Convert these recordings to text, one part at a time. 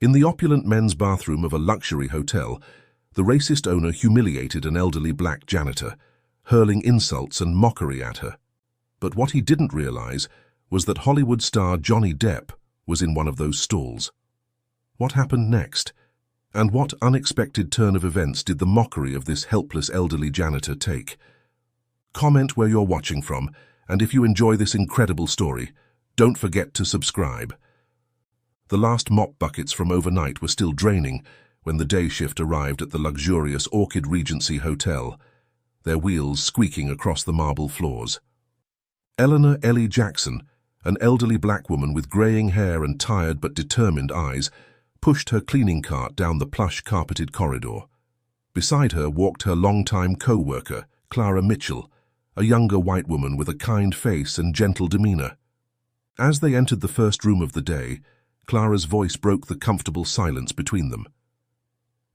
In the opulent men's bathroom of a luxury hotel, the racist owner humiliated an elderly black janitor, hurling insults and mockery at her. But what he didn't realize was that Hollywood star Johnny Depp was in one of those stalls. What happened next? And what unexpected turn of events did the mockery of this helpless elderly janitor take? Comment where you're watching from, and if you enjoy this incredible story, don't forget to subscribe. The last mop buckets from overnight were still draining when the day shift arrived at the luxurious Orchid Regency Hotel, their wheels squeaking across the marble floors. Eleanor Ellie Jackson, an elderly black woman with graying hair and tired but determined eyes, pushed her cleaning cart down the plush carpeted corridor. Beside her walked her longtime co-worker, Clara Mitchell, a younger white woman with a kind face and gentle demeanor. As they entered the first room of the day, Clara's voice broke the comfortable silence between them.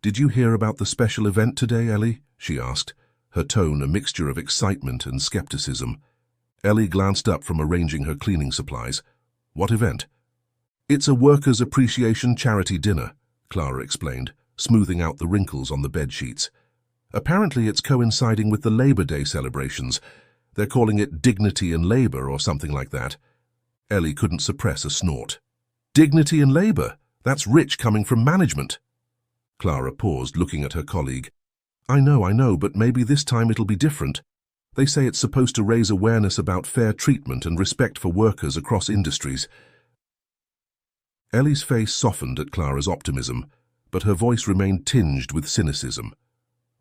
"Did you hear about the special event today, Ellie?" she asked, her tone a mixture of excitement and skepticism. Ellie glanced up from arranging her cleaning supplies. "What event?" "It's a Workers' Appreciation charity dinner," Clara explained, smoothing out the wrinkles on the bed sheets. "Apparently it's coinciding with the Labor Day celebrations. They're calling it Dignity and Labor or something like that." Ellie couldn't suppress a snort. "Dignity and Labor? That's rich coming from management." Clara paused, looking at her colleague. I know, but maybe this time it'll be different. They say it's supposed to raise awareness about fair treatment and respect for workers across industries." Ellie's face softened at Clara's optimism, but her voice remained tinged with cynicism.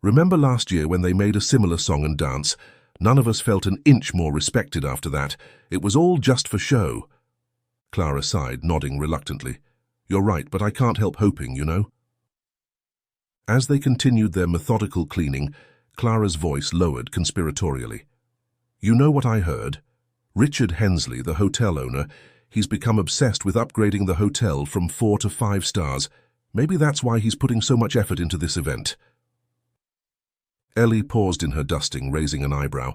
"Remember last year when they made a similar song and dance? None of us felt an inch more respected after that. It was all just for show." Clara sighed, nodding reluctantly. "You're right, but I can't help hoping, you know." As they continued their methodical cleaning, Clara's voice lowered conspiratorially. "You know what I heard? Richard Hensley, the hotel owner, he's become obsessed with upgrading the hotel from 4 to 5 stars. Maybe that's why he's putting so much effort into this event." Ellie paused in her dusting, raising an eyebrow.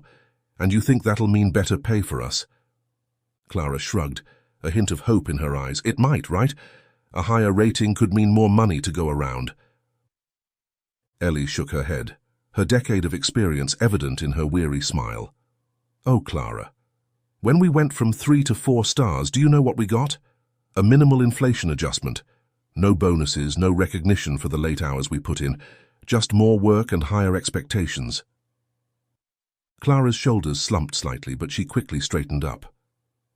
"And you think that'll mean better pay for us?" Clara shrugged, a hint of hope in her eyes. "It might, right? A higher rating could mean more money to go around." Ellie shook her head, her decade of experience evident in her weary smile. "Oh, Clara, when we went from 3 to 4 stars, do you know what we got? A minimal inflation adjustment. No bonuses, no recognition for the late hours we put in, just more work and higher expectations." Clara's shoulders slumped slightly, but she quickly straightened up.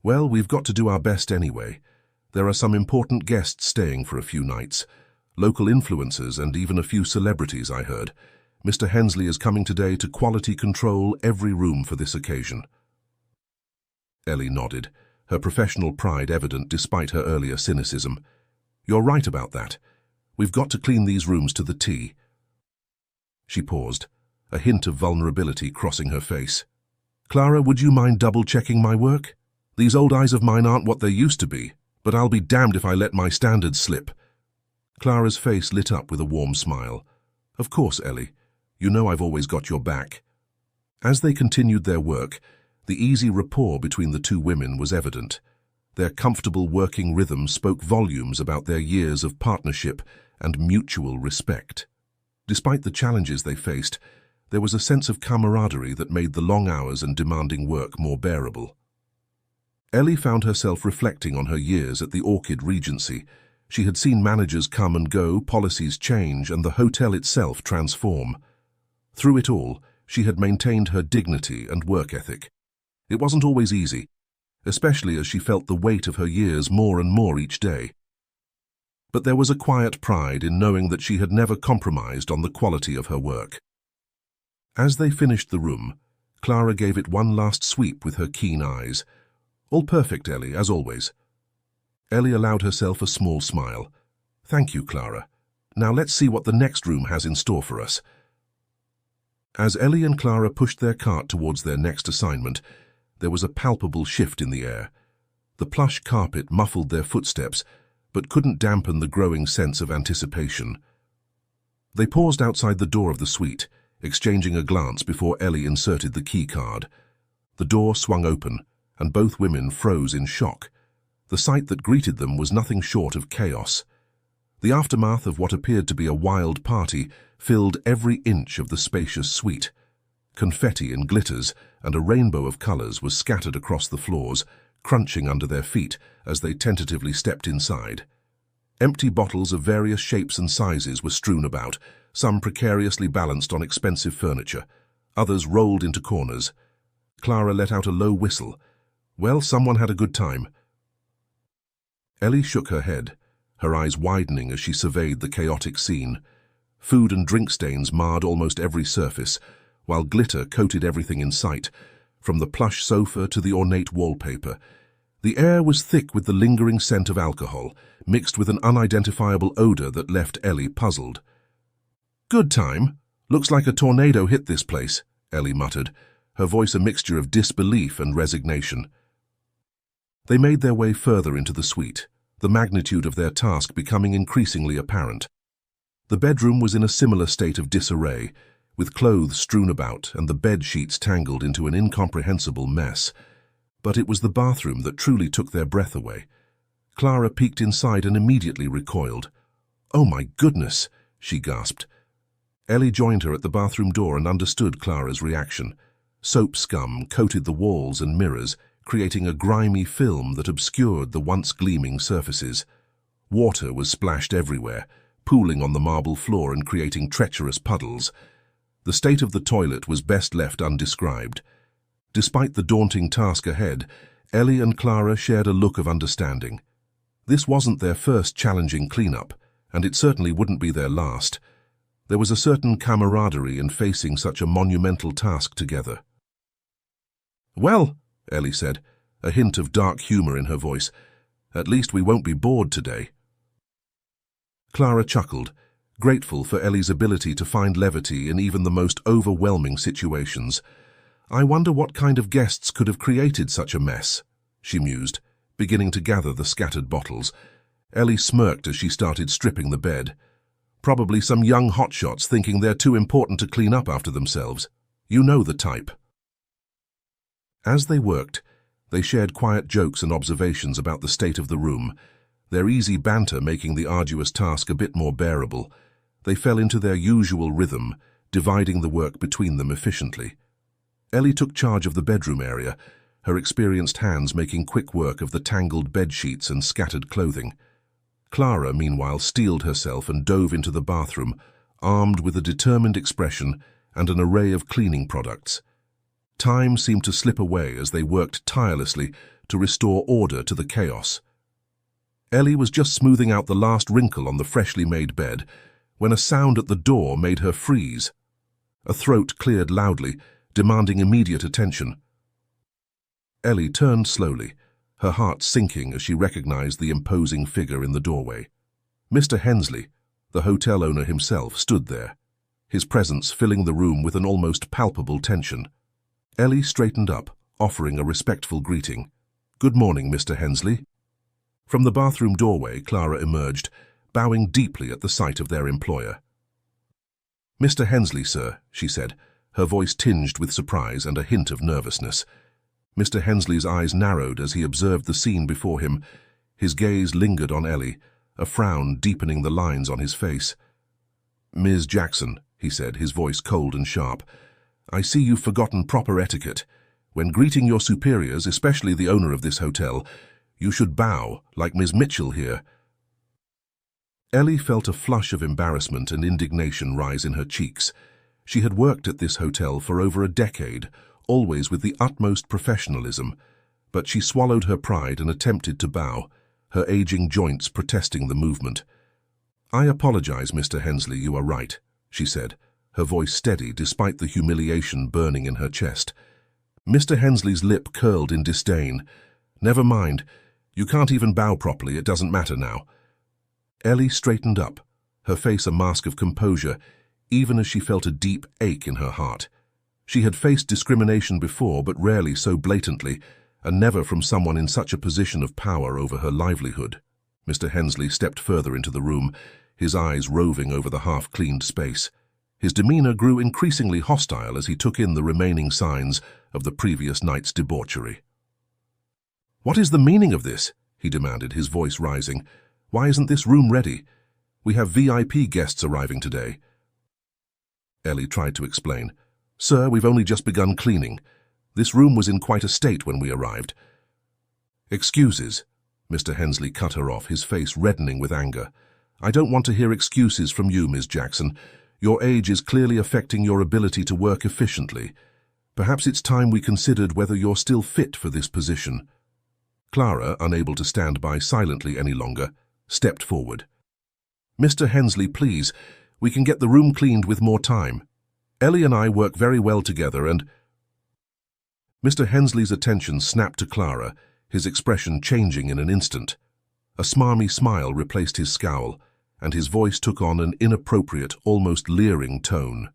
"Well, we've got to do our best anyway. There are some important guests staying for a few nights. Local influencers and even a few celebrities, I heard. Mr. Hensley is coming today to quality control every room for this occasion." Ellie nodded, her professional pride evident despite her earlier cynicism. "You're right about that. We've got to clean these rooms to the T." She paused, a hint of vulnerability crossing her face. "Clara, would you mind double-checking my work? These old eyes of mine aren't what they used to be, but I'll be damned if I let my standards slip." Clara's face lit up with a warm smile. "Of course, Ellie. You know I've always got your back." As they continued their work, the easy rapport between the two women was evident. Their comfortable working rhythm spoke volumes about their years of partnership and mutual respect. Despite the challenges they faced, there was a sense of camaraderie that made the long hours and demanding work more bearable. Ellie found herself reflecting on her years at the Orchid Regency. She had seen managers come and go, policies change, and the hotel itself transform. Through it all, she had maintained her dignity and work ethic. It wasn't always easy, especially as she felt the weight of her years more and more each day. But there was a quiet pride in knowing that she had never compromised on the quality of her work. As they finished the room, Clara gave it one last sweep with her keen eyes. "All perfect, Ellie, as always." Ellie allowed herself a small smile. "Thank you, Clara. Now let's see what the next room has in store for us." As Ellie and Clara pushed their cart towards their next assignment, there was a palpable shift in the air. The plush carpet muffled their footsteps, but couldn't dampen the growing sense of anticipation. They paused outside the door of the suite, exchanging a glance before Ellie inserted the key card. The door swung open, and both women froze in shock. The sight that greeted them was nothing short of chaos. The aftermath of what appeared to be a wild party filled every inch of the spacious suite. Confetti and glitters and a rainbow of colors was scattered across the floors, crunching under their feet as they tentatively stepped inside. Empty bottles of various shapes and sizes were strewn about, some precariously balanced on expensive furniture, others rolled into corners. Clara let out a low whistle. Well, someone had a good time. Ellie shook her head, her eyes widening as she surveyed the chaotic scene. Food and drink stains marred almost every surface, while glitter coated everything in sight, from the plush sofa to the ornate wallpaper. The air was thick with the lingering scent of alcohol, mixed with an unidentifiable odor that left Ellie puzzled. "Good time. Looks like a tornado hit this place," Ellie muttered, her voice a mixture of disbelief and resignation. They made their way further into the suite, the magnitude of their task becoming increasingly apparent. The bedroom was in a similar state of disarray, with clothes strewn about and the bed sheets tangled into an incomprehensible mess. But it was the bathroom that truly took their breath away. Clara peeked inside and immediately recoiled. "Oh my goodness," she gasped. Ellie joined her at the bathroom door and understood Clara's reaction. Soap scum coated the walls and mirrors, creating a grimy film that obscured the once gleaming surfaces. Water was splashed everywhere, pooling on the marble floor and creating treacherous puddles. The state of the toilet was best left undescribed. Despite the daunting task ahead, Ellie and Clara shared a look of understanding. This wasn't their first challenging cleanup, and it certainly wouldn't be their last. There was a certain camaraderie in facing such a monumental task together. "Well," Ellie said, a hint of dark humor in her voice, "at least we won't be bored today." Clara chuckled, grateful for Ellie's ability to find levity in even the most overwhelming situations. "I wonder what kind of guests could have created such a mess," she mused, beginning to gather the scattered bottles. Ellie smirked as she started stripping the bed. "Probably some young hotshots thinking they're too important to clean up after themselves. You know the type." As they worked, they shared quiet jokes and observations about the state of the room, their easy banter making the arduous task a bit more bearable. They fell into their usual rhythm, dividing the work between them efficiently. Ellie took charge of the bedroom area, her experienced hands making quick work of the tangled bed sheets and scattered clothing. Clara, meanwhile, steeled herself and dove into the bathroom, armed with a determined expression and an array of cleaning products. Time seemed to slip away as they worked tirelessly to restore order to the chaos. Ellie was just smoothing out the last wrinkle on the freshly made bed when a sound at the door made her freeze. A throat cleared loudly, demanding immediate attention. Ellie turned slowly, her heart sinking as she recognized the imposing figure in the doorway. Mr. Hensley, the hotel owner himself, stood there, his presence filling the room with an almost palpable tension. Ellie straightened up, offering a respectful greeting. "Good morning, Mr. Hensley." From the bathroom doorway, Clara emerged, bowing deeply at the sight of their employer. "Mr. Hensley, sir," she said, her voice tinged with surprise and a hint of nervousness. Mr. Hensley's eyes narrowed as he observed the scene before him. His gaze lingered on Ellie, a frown deepening the lines on his face. "Ms. Jackson," he said, his voice cold and sharp, "I see you've forgotten proper etiquette. When greeting your superiors, especially the owner of this hotel, you should bow, like Ms. Mitchell here." Ellie felt a flush of embarrassment and indignation rise in her cheeks. She had worked at this hotel for over a decade, always with the utmost professionalism, but she swallowed her pride and attempted to bow, her aging joints protesting the movement. "I apologize, Mr. Hensley, you are right," she said, her voice steady despite the humiliation burning in her chest. Mr. Hensley's lip curled in disdain. "Never mind. You can't even bow properly. It doesn't matter now." Ellie straightened up, her face a mask of composure, even as she felt a deep ache in her heart. She had faced discrimination before, but rarely so blatantly, and never from someone in such a position of power over her livelihood. Mr. Hensley stepped further into the room, his eyes roving over the half-cleaned space. His demeanor grew increasingly hostile as he took in the remaining signs of the previous night's debauchery. "What is the meaning of this?" he demanded, his voice rising. "Why isn't this room ready? We have VIP guests arriving today. Ellie tried to explain. Sir, we've only just begun cleaning. This room was in quite a state when we arrived. Excuses. Mr. Hensley cut her off, his face reddening with anger. I don't want to hear excuses from you, Ms. Jackson. Your age is clearly affecting your ability to work efficiently. Perhaps it's time we considered whether you're still fit for this position. Clara, unable to stand by silently any longer, stepped forward. Mr. Hensley, please, we can get the room cleaned with more time. Ellie and I work very well together and... Mr. Hensley's attention snapped to Clara, his expression changing in an instant. A smarmy smile replaced his scowl, and his voice took on an inappropriate, almost leering tone.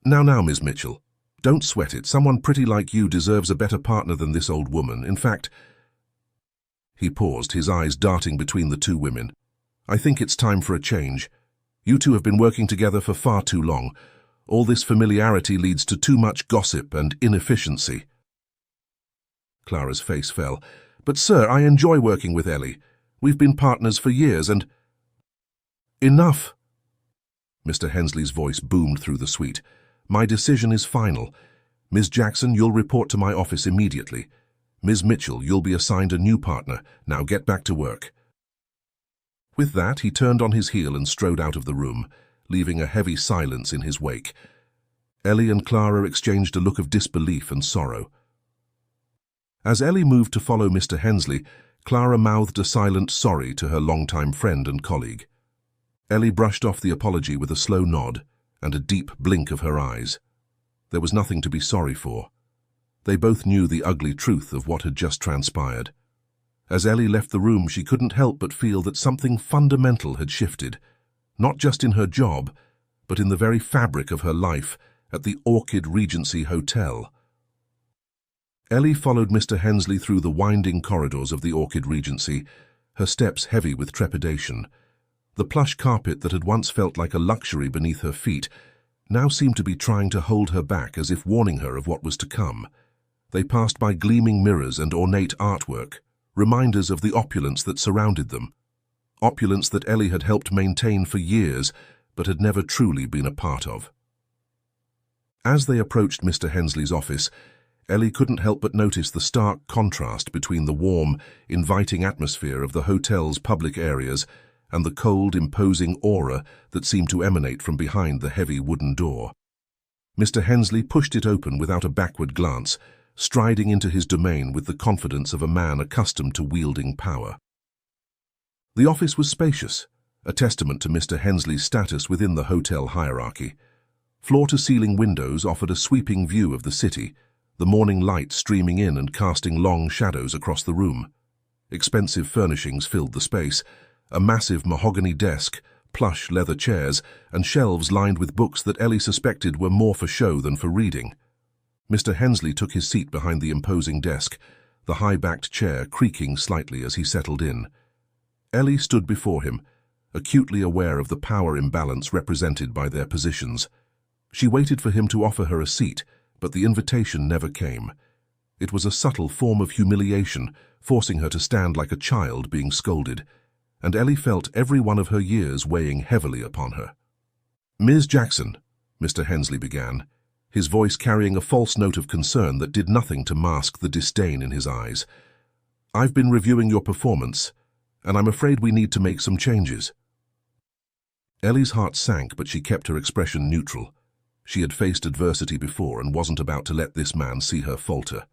Now, Miss Mitchell, don't sweat it. Someone pretty like you deserves a better partner than this old woman. In fact... He paused, his eyes darting between the two women. I think it's time for a change. You two have been working together for far too long. All this familiarity leads to too much gossip and inefficiency. Clara's face fell. But sir, I enjoy working with Ellie. We've been partners for years and... Enough! Mr. Hensley's voice boomed through the suite. My decision is final. Ms. Jackson, you'll report to my office immediately. Ms. Mitchell, you'll be assigned a new partner. Now get back to work. With that, he turned on his heel and strode out of the room, leaving a heavy silence in his wake. Ellie and Clara exchanged a look of disbelief and sorrow. As Ellie moved to follow Mr. Hensley, Clara mouthed a silent sorry to her longtime friend and colleague. Ellie brushed off the apology with a slow nod and a deep blink of her eyes. There was nothing to be sorry for. They both knew the ugly truth of what had just transpired. As Ellie left the room, she couldn't help but feel that something fundamental had shifted, not just in her job, but in the very fabric of her life at the Orchid Regency Hotel. Ellie followed Mr. Hensley through the winding corridors of the Orchid Regency, her steps heavy with trepidation. The plush carpet that had once felt like a luxury beneath her feet now seemed to be trying to hold her back, as if warning her of what was to come. They passed by gleaming mirrors and ornate artwork, reminders of the opulence that surrounded them. Opulence that Ellie had helped maintain for years, but had never truly been a part of. As they approached Mr. Hensley's office, Ellie couldn't help but notice the stark contrast between the warm, inviting atmosphere of the hotel's public areas and the cold, imposing aura that seemed to emanate from behind the heavy wooden door. Mr. Hensley pushed it open without a backward glance, striding into his domain with the confidence of a man accustomed to wielding power. The office was spacious, a testament to Mr. Hensley's status within the hotel hierarchy. Floor-to-ceiling windows offered a sweeping view of the city, the morning light streaming in and casting long shadows across the room. Expensive furnishings filled the space, a massive mahogany desk, plush leather chairs, and shelves lined with books that Ellie suspected were more for show than for reading. Mr. Hensley took his seat behind the imposing desk, the high-backed chair creaking slightly as he settled in. Ellie stood before him, acutely aware of the power imbalance represented by their positions. She waited for him to offer her a seat, but the invitation never came. It was a subtle form of humiliation, forcing her to stand like a child being scolded, and Ellie felt every one of her years weighing heavily upon her. Ms. Jackson, Mr. Hensley began, his voice carrying a false note of concern that did nothing to mask the disdain in his eyes. I've been reviewing your performance, and I'm afraid we need to make some changes. Ellie's heart sank, but she kept her expression neutral. She had faced adversity before and wasn't about to let this man see her falter.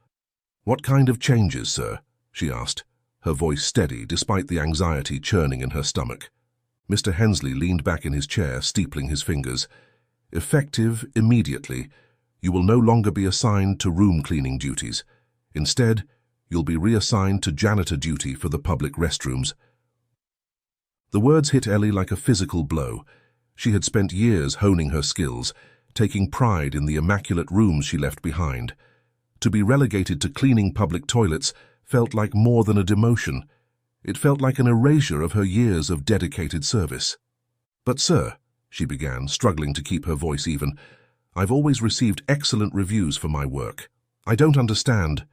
What kind of changes, sir? She asked, her voice steady despite the anxiety churning in her stomach. Mr. Hensley leaned back in his chair, steepling his fingers. Effective immediately, you will no longer be assigned to room cleaning duties. Instead, you'll be reassigned to janitor duty for the public restrooms. The words hit Ellie like a physical blow. She had spent years honing her skills, taking pride in the immaculate rooms she left behind. To be relegated to cleaning public toilets felt like more than a demotion. It felt like an erasure of her years of dedicated service. But sir, she began, struggling to keep her voice even, I've always received excellent reviews for my work. I don't understand.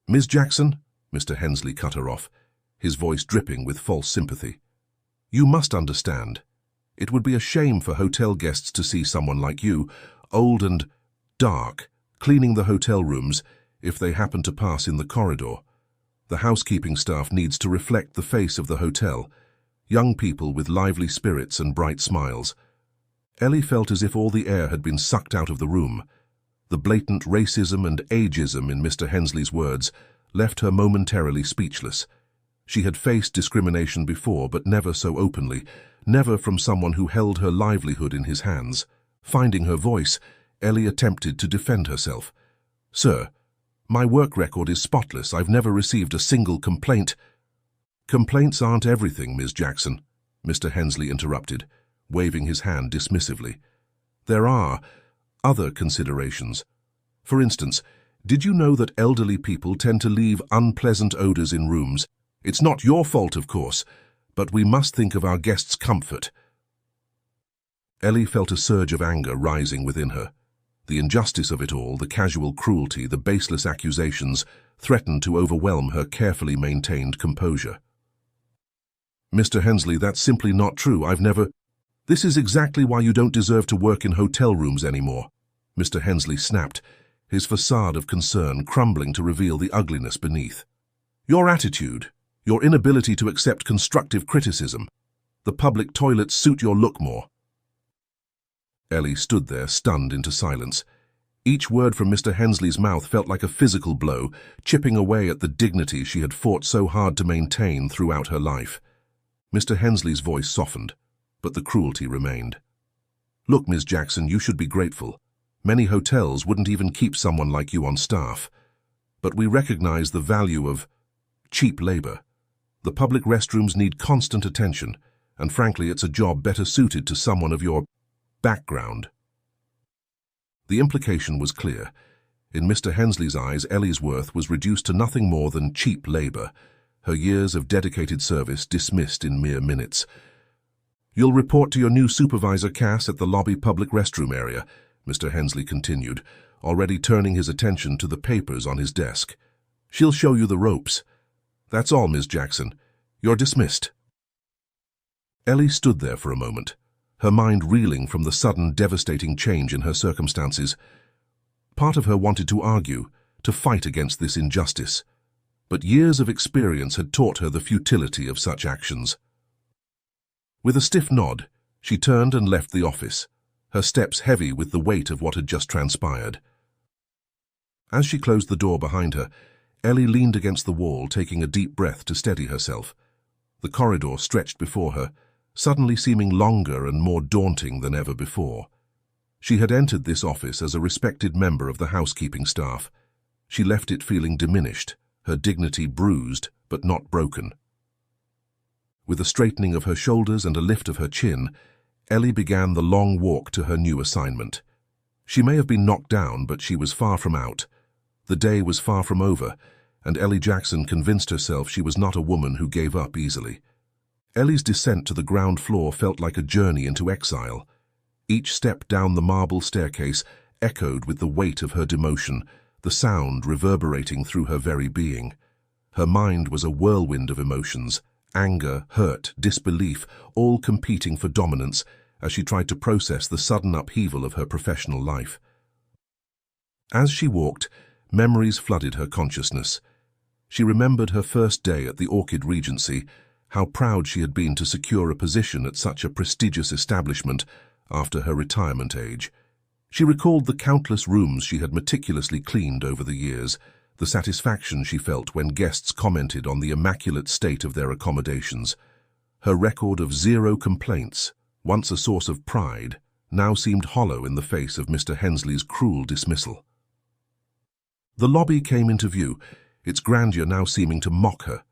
Ms. Jackson, Mr. Hensley cut her off, his voice dripping with false sympathy. You must understand. It would be a shame for hotel guests to see someone like you, old and dark, cleaning the hotel rooms if they happen to pass in the corridor. The housekeeping staff needs to reflect the face of the hotel, young people with lively spirits and bright smiles. Ellie felt as if all the air had been sucked out of the room. The blatant racism and ageism in Mr. Hensley's words left her momentarily speechless. She had faced discrimination before, but never so openly, never from someone who held her livelihood in his hands. Finding her voice, Ellie attempted to defend herself. "Sir, my work record is spotless. I've never received a single complaint." "Complaints aren't everything, Ms. Jackson," Mr. Hensley interrupted, waving his hand dismissively. "There are other considerations. For instance, did you know that elderly people tend to leave unpleasant odors in rooms? It's not your fault, of course, but we must think of our guests' comfort." Ellie felt a surge of anger rising within her. The injustice of it all, the casual cruelty, the baseless accusations, threatened to overwhelm her carefully maintained composure. "Mr. Hensley, that's simply not true. I've never—" "This is exactly why you don't deserve to work in hotel rooms anymore," Mr. Hensley snapped, his facade of concern crumbling to reveal the ugliness beneath. "Your attitude, your inability to accept constructive criticism, the public toilets suit your look more." Ellie stood there, stunned into silence. Each word from Mr. Hensley's mouth felt like a physical blow, chipping away at the dignity she had fought so hard to maintain throughout her life. Mr. Hensley's voice softened, but the cruelty remained. "Look, Ms. Jackson, you should be grateful. Many hotels wouldn't even keep someone like you on staff. But we recognize the value of cheap labor. The public restrooms need constant attention, and frankly, it's a job better suited to someone of your background." The implication was clear. In Mr. Hensley's eyes, Ellie's worth was reduced to nothing more than cheap labor, her years of dedicated service dismissed in mere minutes. "You'll report to your new supervisor, Cass, at the lobby public restroom area," Mr. Hensley continued, already turning his attention to the papers on his desk. "She'll show you the ropes. That's all, Ms. Jackson. You're dismissed." Ellie stood there for a moment, her mind reeling from the sudden, devastating change in her circumstances. Part of her wanted to argue, to fight against this injustice, but years of experience had taught her the futility of such actions. With a stiff nod, she turned and left the office, her steps heavy with the weight of what had just transpired. As she closed the door behind her, Ellie leaned against the wall, taking a deep breath to steady herself. The corridor stretched before her, suddenly seeming longer and more daunting than ever before. She had entered this office as a respected member of the housekeeping staff. She left it feeling diminished, her dignity bruised but not broken. With a straightening of her shoulders and a lift of her chin, Ellie began the long walk to her new assignment. She may have been knocked down, but she was far from out. The day was far from over, and Ellie Jackson convinced herself she was not a woman who gave up easily. Ellie's descent to the ground floor felt like a journey into exile. Each step down the marble staircase echoed with the weight of her demotion, the sound reverberating through her very being. Her mind was a whirlwind of emotions, anger, hurt, disbelief, all competing for dominance as she tried to process the sudden upheaval of her professional life. As she walked, memories flooded her consciousness. She remembered her first day at the Orchid Regency, how proud she had been to secure a position at such a prestigious establishment after her retirement age. She recalled the countless rooms she had meticulously cleaned over the years, the satisfaction she felt when guests commented on the immaculate state of their accommodations. Her record of 0 complaints, once a source of pride, now seemed hollow in the face of Mr. Hensley's cruel dismissal. The lobby came into view, its grandeur now seeming to mock her.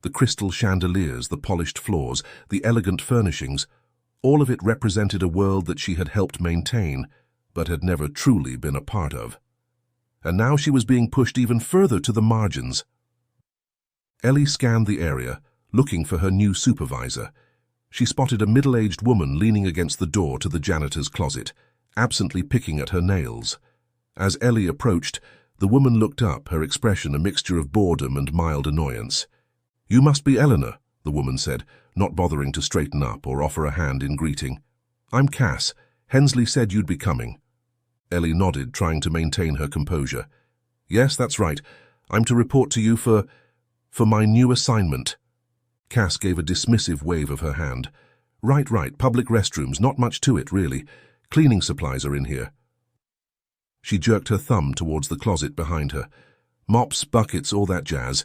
The crystal chandeliers, the polished floors, the elegant furnishings, all of it represented a world that she had helped maintain, but had never truly been a part of. And now she was being pushed even further to the margins. Ellie scanned the area, looking for her new supervisor. She spotted a middle-aged woman leaning against the door to the janitor's closet, absently picking at her nails. As Ellie approached, the woman looked up, her expression a mixture of boredom and mild annoyance. "You must be Eleanor," the woman said, not bothering to straighten up or offer a hand in greeting. "I'm Cass. Hensley said you'd be coming." Ellie nodded, trying to maintain her composure. "Yes, that's right. I'm to report to you for my new assignment." Cass gave a dismissive wave of her hand. Right, public restrooms, not much to it, really. Cleaning supplies are in here." She jerked her thumb towards the closet behind her. "Mops, buckets, all that jazz.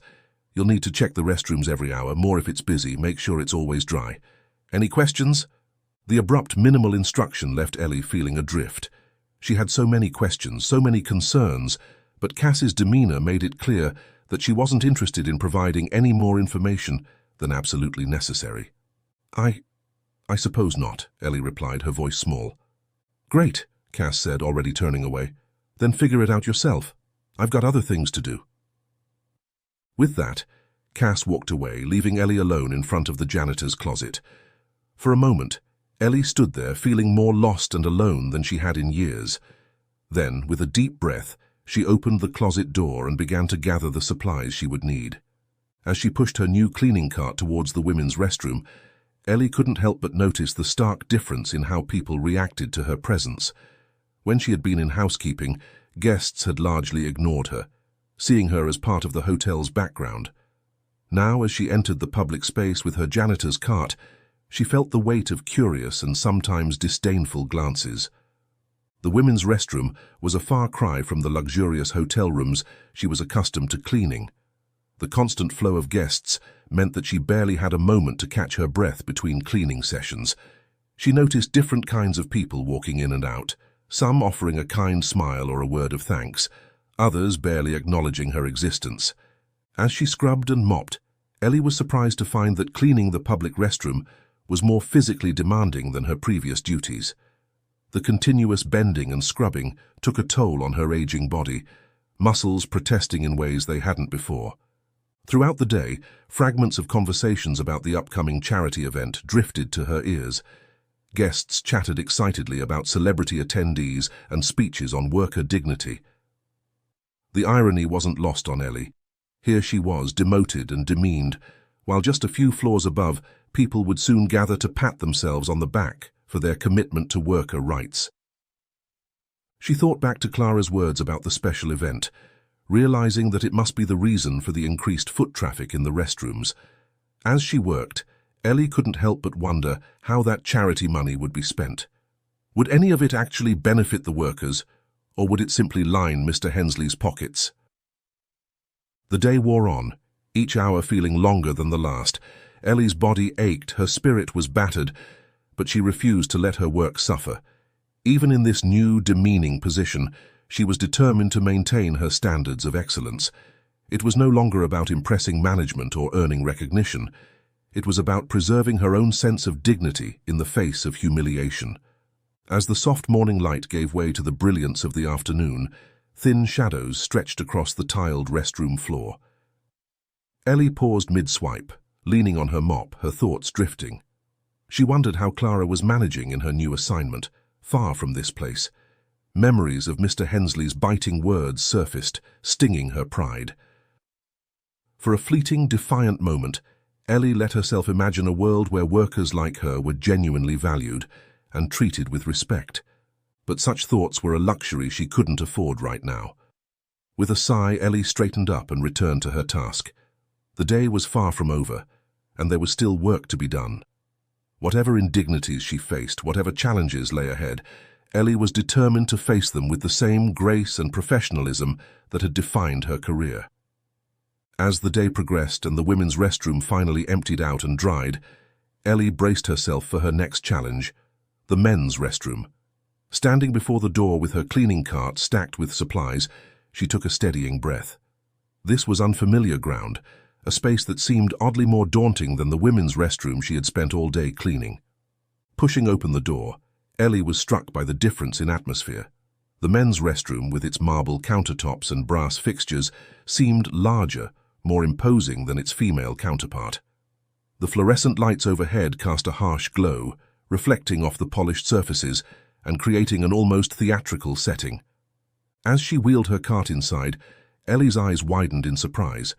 You'll need to check the restrooms every hour, more if it's busy. Make sure it's always dry. Any questions?" The abrupt, minimal instruction left Ellie feeling adrift. She had so many questions, so many concerns, but Cass's demeanor made it clear that she wasn't interested in providing any more information than absolutely necessary. I suppose not," Ellie replied, her voice small. "Great," Cass said, already turning away. "Then figure it out yourself. I've got other things to do." With that, Cass walked away, leaving Ellie alone in front of the janitor's closet. For a moment, Ellie stood there feeling more lost and alone than she had in years. Then, with a deep breath, she opened the closet door and began to gather the supplies she would need. As she pushed her new cleaning cart towards the women's restroom, Ellie couldn't help but notice the stark difference in how people reacted to her presence. When she had been in housekeeping, guests had largely ignored her, seeing her as part of the hotel's background. Now, as she entered the public space with her janitor's cart, she felt the weight of curious and sometimes disdainful glances. The women's restroom was a far cry from the luxurious hotel rooms she was accustomed to cleaning. The constant flow of guests meant that she barely had a moment to catch her breath between cleaning sessions. She noticed different kinds of people walking in and out, some offering a kind smile or a word of thanks, others barely acknowledging her existence. As she scrubbed and mopped, Ellie was surprised to find that cleaning the public restroom was more physically demanding than her previous duties. The continuous bending and scrubbing took a toll on her aging body, muscles protesting in ways they hadn't before. Throughout the day, fragments of conversations about the upcoming charity event drifted to her ears. Guests chatted excitedly about celebrity attendees and speeches on worker dignity. The irony wasn't lost on Ellie. Here she was, demoted and demeaned, while just a few floors above, people would soon gather to pat themselves on the back for their commitment to worker rights. She thought back to Clara's words about the special event, realizing that it must be the reason for the increased foot traffic in the restrooms. As she worked, Ellie couldn't help but wonder how that charity money would be spent. Would any of it actually benefit the workers, or would it simply line Mr. Hensley's pockets? The day wore on, each hour feeling longer than the last. Ellie's body ached, her spirit was battered, but she refused to let her work suffer. Even in this new, demeaning position, she was determined to maintain her standards of excellence. It was no longer about impressing management or earning recognition. It was about preserving her own sense of dignity in the face of humiliation. As the soft morning light gave way to the brilliance of the afternoon, thin shadows stretched across the tiled restroom floor. Ellie paused mid-swipe, leaning on her mop, her thoughts drifting. She wondered how Clara was managing in her new assignment, far from this place. Memories of Mr. Hensley's biting words surfaced, stinging her pride. For a fleeting, defiant moment, Ellie let herself imagine a world where workers like her were genuinely valued and treated with respect. But such thoughts were a luxury she couldn't afford right now. With a sigh, Ellie straightened up and returned to her task. The day was far from over, and there was still work to be done. Whatever indignities she faced, whatever challenges lay ahead, Ellie was determined to face them with the same grace and professionalism that had defined her career. As the day progressed and the women's restroom finally emptied out and dried, Ellie braced herself for her next challenge, the men's restroom. Standing before the door with her cleaning cart stacked with supplies, she took a steadying breath. This was unfamiliar ground, a space that seemed oddly more daunting than the women's restroom she had spent all day cleaning. Pushing open the door, Ellie was struck by the difference in atmosphere. The men's restroom, with its marble countertops and brass fixtures, seemed larger, more imposing than its female counterpart. The fluorescent lights overhead cast a harsh glow, reflecting off the polished surfaces and creating an almost theatrical setting. As she wheeled her cart inside, Ellie's eyes widened in surprise.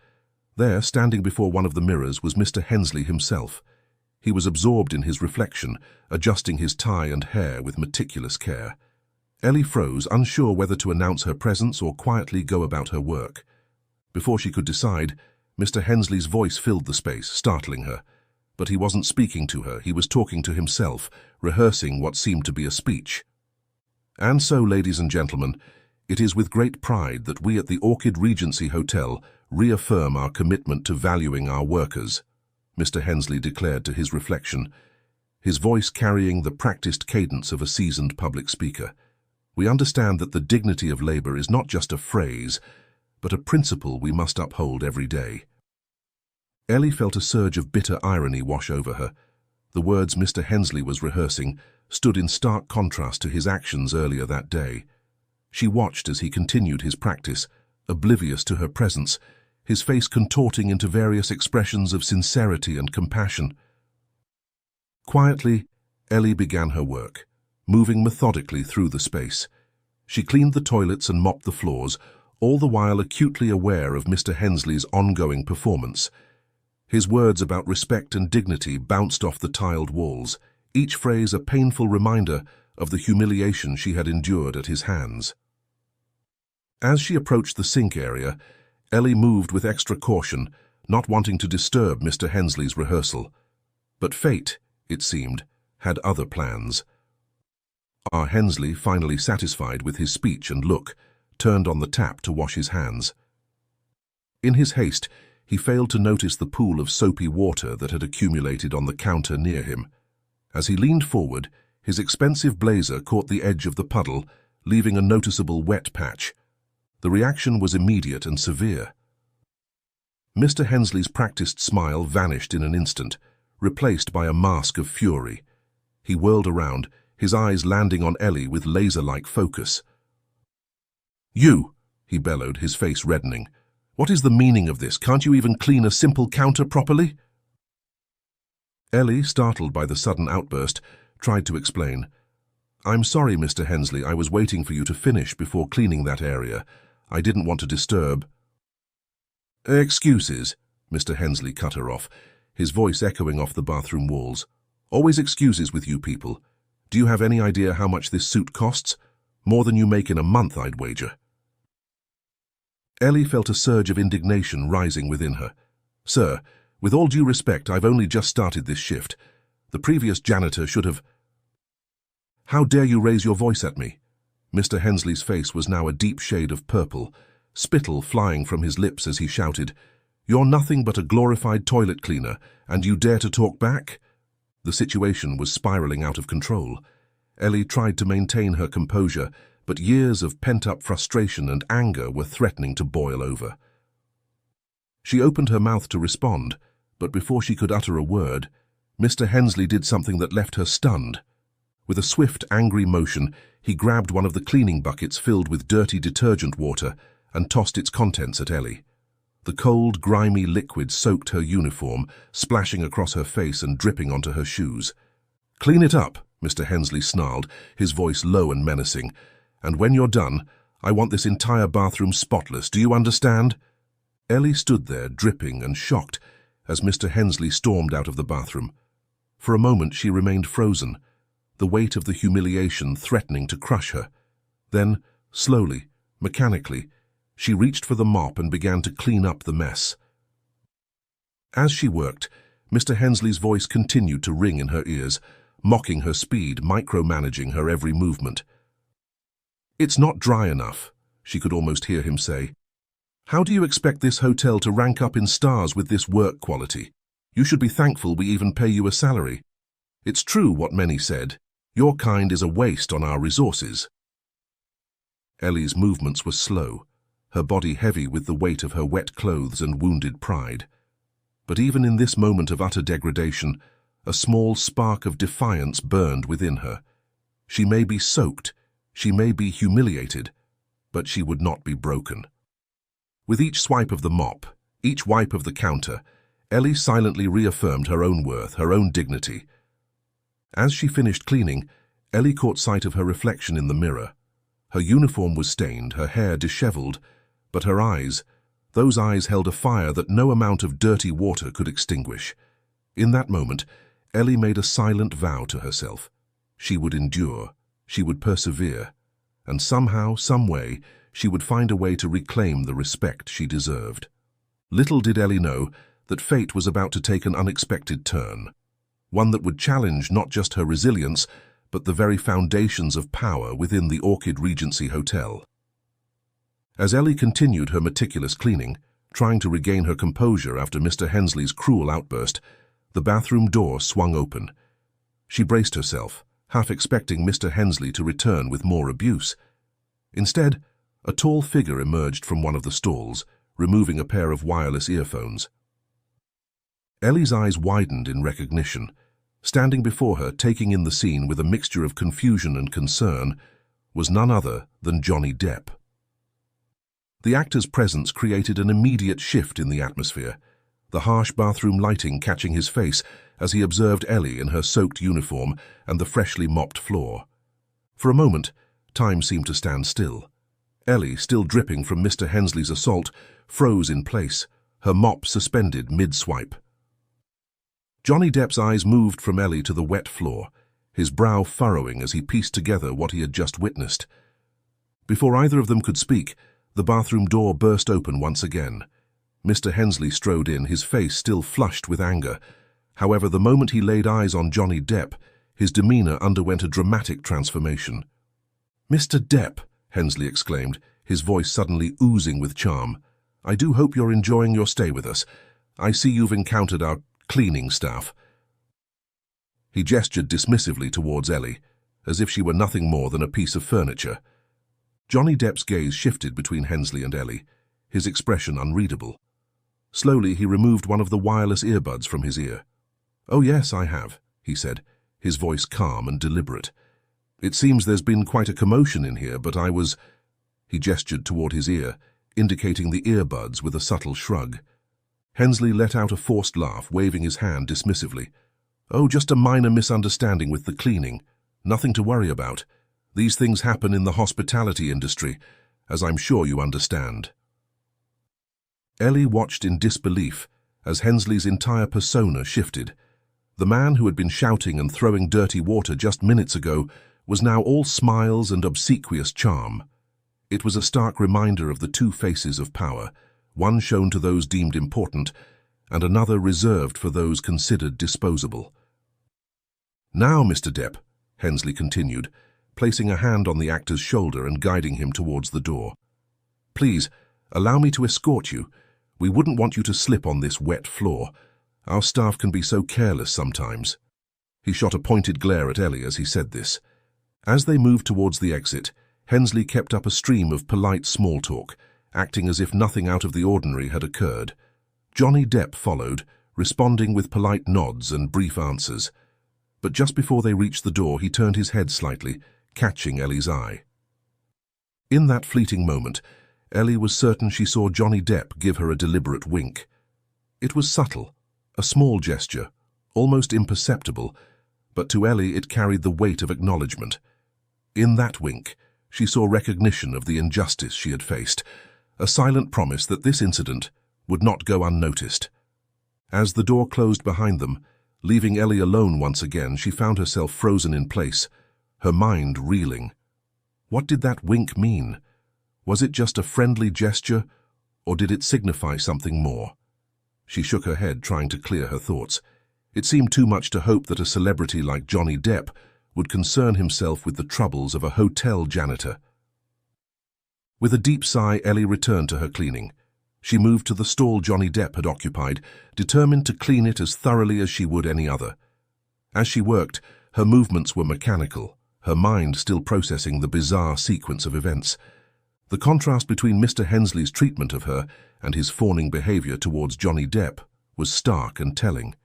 There, standing before one of the mirrors, was Mr. Hensley himself. He was absorbed in his reflection, adjusting his tie and hair with meticulous care. Ellie froze, unsure whether to announce her presence or quietly go about her work. Before she could decide, Mr. Hensley's voice filled the space, startling her. But he wasn't speaking to her, he was talking to himself, rehearsing what seemed to be a speech. And so, ladies and gentlemen, it is with great pride that we at the Orchid Regency Hotel reaffirm our commitment to valuing our workers, Mr. Hensley declared to his reflection, his voice carrying the practiced cadence of a seasoned public speaker. We understand that the dignity of labor is not just a phrase, but a principle we must uphold every day. Ellie felt a surge of bitter irony wash over her. The words Mr. Hensley was rehearsing stood in stark contrast to his actions earlier that day. She watched as he continued his practice, oblivious to her presence, his face contorting into various expressions of sincerity and compassion. Quietly, Ellie began her work, moving methodically through the space. She cleaned the toilets and mopped the floors, all the while acutely aware of Mr. Hensley's ongoing performance. His words about respect and dignity bounced off the tiled walls, each phrase a painful reminder of the humiliation she had endured at his hands. As she approached the sink area, Ellie moved with extra caution, not wanting to disturb Mr. Hensley's rehearsal. But fate, it seemed, had other plans. Our Hensley, finally satisfied with his speech and look, turned on the tap to wash his hands. In his haste, he failed to notice the pool of soapy water that had accumulated on the counter near him. As he leaned forward, his expensive blazer caught the edge of the puddle, leaving a noticeable wet patch. The reaction was immediate and severe. Mr. Hensley's practiced smile vanished in an instant, replaced by a mask of fury. He whirled around, his eyes landing on Ellie with laser-like focus. "You!" he bellowed, his face reddening. "What is the meaning of this? Can't you even clean a simple counter properly?" Ellie, startled by the sudden outburst, tried to explain. "I'm sorry, Mr. Hensley, I was waiting for you to finish before cleaning that area. I didn't want to disturb." "Excuses," Mr. Hensley cut her off, his voice echoing off the bathroom walls. "Always excuses with you people. Do you have any idea how much this suit costs? More than you make in a month, I'd wager." Ellie felt a surge of indignation rising within her. "Sir, with all due respect, I've only just started this shift. The previous janitor should have—" "How dare you raise your voice at me?" Mr. Hensley's face was now a deep shade of purple, spittle flying from his lips as he shouted, "You're nothing but a glorified toilet cleaner, and you dare to talk back?" The situation was spiraling out of control. Ellie tried to maintain her composure, but years of pent-up frustration and anger were threatening to boil over. She opened her mouth to respond, but before she could utter a word, Mr. Hensley did something that left her stunned. With a swift, angry motion, he grabbed one of the cleaning buckets filled with dirty detergent water and tossed its contents at Ellie. The cold, grimy liquid soaked her uniform, splashing across her face and dripping onto her shoes. "Clean it up," Mr. Hensley snarled, his voice low and menacing. "And when you're done, I want this entire bathroom spotless. Do you understand?" Ellie stood there, dripping and shocked, as Mr. Hensley stormed out of the bathroom. For a moment she remained frozen, the weight of the humiliation threatening to crush her. Then, slowly, mechanically, she reached for the mop and began to clean up the mess. As she worked, Mr. Hensley's voice continued to ring in her ears, mocking her speed, micromanaging her every movement. "It's not dry enough," she could almost hear him say. "How do you expect this hotel to rank up in stars with this work quality? You should be thankful we even pay you a salary. It's true what many said. Your kind is a waste on our resources." Ellie's movements were slow, her body heavy with the weight of her wet clothes and wounded pride. But even in this moment of utter degradation, a small spark of defiance burned within her. She may be soaked, she may be humiliated, but she would not be broken. With each swipe of the mop, each wipe of the counter, Ellie silently reaffirmed her own worth, her own dignity. As she finished cleaning, Ellie caught sight of her reflection in the mirror. Her uniform was stained, her hair disheveled, but her eyes, those eyes held a fire that no amount of dirty water could extinguish. In that moment, Ellie made a silent vow to herself. She would endure, she would persevere, and somehow, some way, she would find a way to reclaim the respect she deserved. Little did Ellie know that fate was about to take an unexpected turn, one that would challenge not just her resilience, but the very foundations of power within the Orchid Regency Hotel. As Ellie continued her meticulous cleaning, trying to regain her composure after Mr. Hensley's cruel outburst, the bathroom door swung open. She braced herself, half expecting Mr. Hensley to return with more abuse. Instead, a tall figure emerged from one of the stalls, removing a pair of wireless earphones. Ellie's eyes widened in recognition. Standing before her, taking in the scene with a mixture of confusion and concern, was none other than Johnny Depp. The actor's presence created an immediate shift in the atmosphere, the harsh bathroom lighting catching his face as he observed Ellie in her soaked uniform and the freshly mopped floor. For a moment, time seemed to stand still. Ellie, still dripping from Mr. Hensley's assault, froze in place, her mop suspended mid-swipe. Johnny Depp's eyes moved from Ellie to the wet floor, his brow furrowing as he pieced together what he had just witnessed. Before either of them could speak, the bathroom door burst open once again. Mr. Hensley strode in, his face still flushed with anger. However, the moment he laid eyes on Johnny Depp, his demeanor underwent a dramatic transformation. "Mr. Depp," Hensley exclaimed, his voice suddenly oozing with charm, "I do hope you're enjoying your stay with us. I see you've encountered our cleaning staff." He gestured dismissively towards Ellie, as if she were nothing more than a piece of furniture. Johnny Depp's gaze shifted between Hensley and Ellie, his expression unreadable. Slowly, he removed one of the wireless earbuds from his ear. "Oh yes, I have," he said, his voice calm and deliberate. "It seems there's been quite a commotion in here, but I was—" He gestured toward his ear, indicating the earbuds with a subtle shrug. Hensley let out a forced laugh, waving his hand dismissively. "Oh, just a minor misunderstanding with the cleaning. Nothing to worry about. These things happen in the hospitality industry, as I'm sure you understand." Ellie watched in disbelief as Hensley's entire persona shifted. The man who had been shouting and throwing dirty water just minutes ago was now all smiles and obsequious charm. It was a stark reminder of the two faces of power, one shown to those deemed important, and another reserved for those considered disposable. "Now, Mr. Depp," Hensley continued, placing a hand on the actor's shoulder and guiding him towards the door. "Please, allow me to escort you. We wouldn't want you to slip on this wet floor. Our staff can be so careless sometimes." He shot a pointed glare at Ellie as he said this. As they moved towards the exit, Hensley kept up a stream of polite small talk, acting as if nothing out of the ordinary had occurred. Johnny Depp followed, responding with polite nods and brief answers. But just before they reached the door, he turned his head slightly, catching Ellie's eye. In that fleeting moment, Ellie was certain she saw Johnny Depp give her a deliberate wink. It was subtle, a small gesture, almost imperceptible, but to Ellie it carried the weight of acknowledgement. In that wink, she saw recognition of the injustice she had faced, a silent promise that this incident would not go unnoticed. As the door closed behind them, leaving Ellie alone once again, she found herself frozen in place, her mind reeling. What did that wink mean? Was it just a friendly gesture, or did it signify something more? She shook her head, trying to clear her thoughts. It seemed too much to hope that a celebrity like Johnny Depp would concern himself with the troubles of a hotel janitor. With a deep sigh, Ellie returned to her cleaning. She moved to the stall Johnny Depp had occupied, determined to clean it as thoroughly as she would any other. As she worked, her movements were mechanical, her mind still processing the bizarre sequence of events. The contrast between Mr. Hensley's treatment of her and his fawning behavior towards Johnny Depp was stark and telling.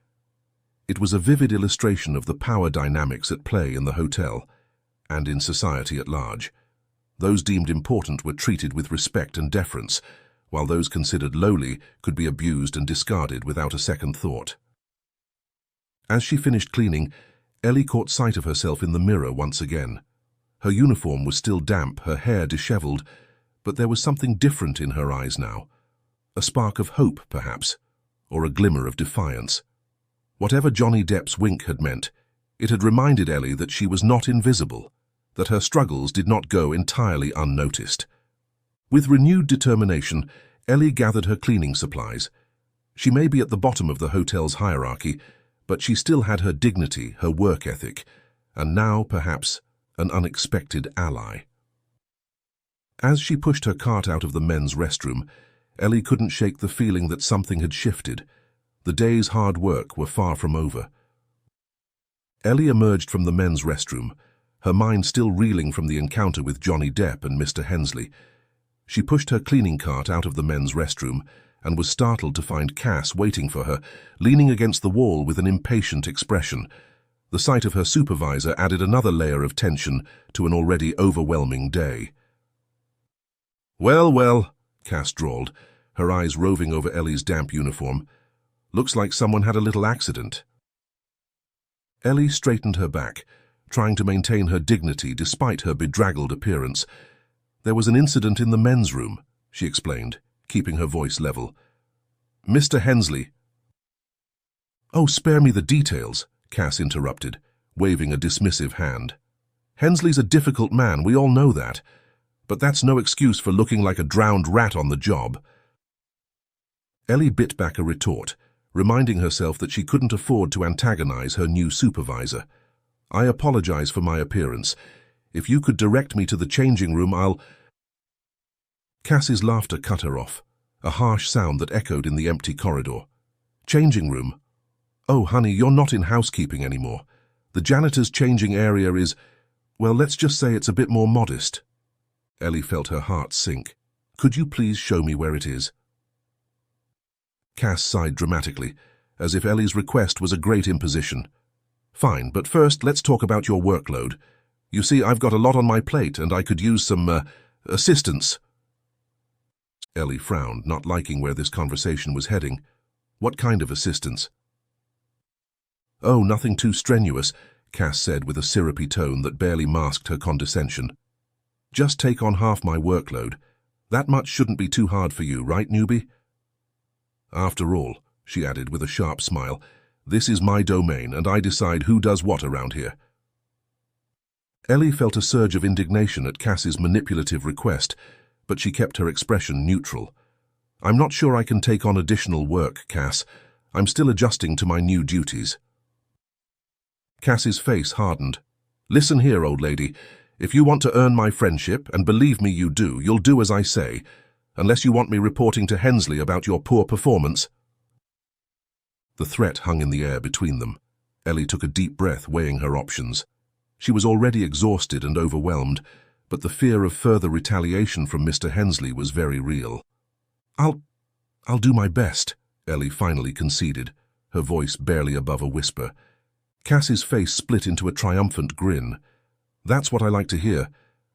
It was a vivid illustration of the power dynamics at play in the hotel and in society at large. Those deemed important were treated with respect and deference, while those considered lowly could be abused and discarded without a second thought. As she finished cleaning, Ellie caught sight of herself in the mirror once again. Her uniform was still damp, her hair disheveled, but there was something different in her eyes now. A spark of hope, perhaps, or a glimmer of defiance. Whatever Johnny Depp's wink had meant, it had reminded Ellie that she was not invisible, that her struggles did not go entirely unnoticed. With renewed determination, Ellie gathered her cleaning supplies. She may be at the bottom of the hotel's hierarchy, but she still had her dignity, her work ethic, and now, perhaps, an unexpected ally. As she pushed her cart out of the men's restroom, Ellie couldn't shake the feeling that something had shifted. The day's hard work were far from over. Ellie emerged from the men's restroom, her mind still reeling from the encounter with Johnny Depp and Mr. Hensley. She pushed her cleaning cart out of the men's restroom and was startled to find Cass waiting for her, leaning against the wall with an impatient expression. The sight of her supervisor added another layer of tension to an already overwhelming day. "Well, well," Cass drawled, her eyes roving over Ellie's damp uniform. "Looks like someone had a little accident." Ellie straightened her back, trying to maintain her dignity despite her bedraggled appearance. "There was an incident in the men's room," she explained, keeping her voice level. "Mr. Hensley—" "Oh, spare me the details," Cass interrupted, waving a dismissive hand. "Hensley's a difficult man, we all know that. But that's no excuse for looking like a drowned rat on the job." Ellie bit back a retort, reminding herself that she couldn't afford to antagonize her new supervisor. "I apologize for my appearance. If you could direct me to the changing room, I'll—" Cass's laughter cut her off, a harsh sound that echoed in the empty corridor. "Changing room? Oh, honey, you're not in housekeeping anymore. The janitor's changing area is, well, let's just say it's a bit more modest." Ellie felt her heart sink. "Could you please show me where it is?" Cass sighed dramatically, as if Ellie's request was a great imposition. "Fine, but first let's talk about your workload. You see, I've got a lot on my plate and I could use some, assistance." Ellie frowned, not liking where this conversation was heading. "What kind of assistance?" "Oh, nothing too strenuous," Cass said with a syrupy tone that barely masked her condescension. "Just take on half my workload. That much shouldn't be too hard for you, right, newbie?" "After all," she added with a sharp smile, "this is my domain and I decide who does what around here." Ellie felt a surge of indignation at Cass's manipulative request, but she kept her expression neutral. "I'm not sure I can take on additional work, Cass. I'm still adjusting to my new duties." Cass's face hardened. "Listen here, old lady. If you want to earn my friendship, and believe me you do, you'll do as I say, unless you want me reporting to Hensley about your poor performance." The threat hung in the air between them. Ellie took a deep breath, weighing her options. She was already exhausted and overwhelmed, but the fear of further retaliation from Mr. Hensley was very real. I'll do my best," Ellie finally conceded, her voice barely above a whisper. Cass's face split into a triumphant grin. "That's what I like to hear.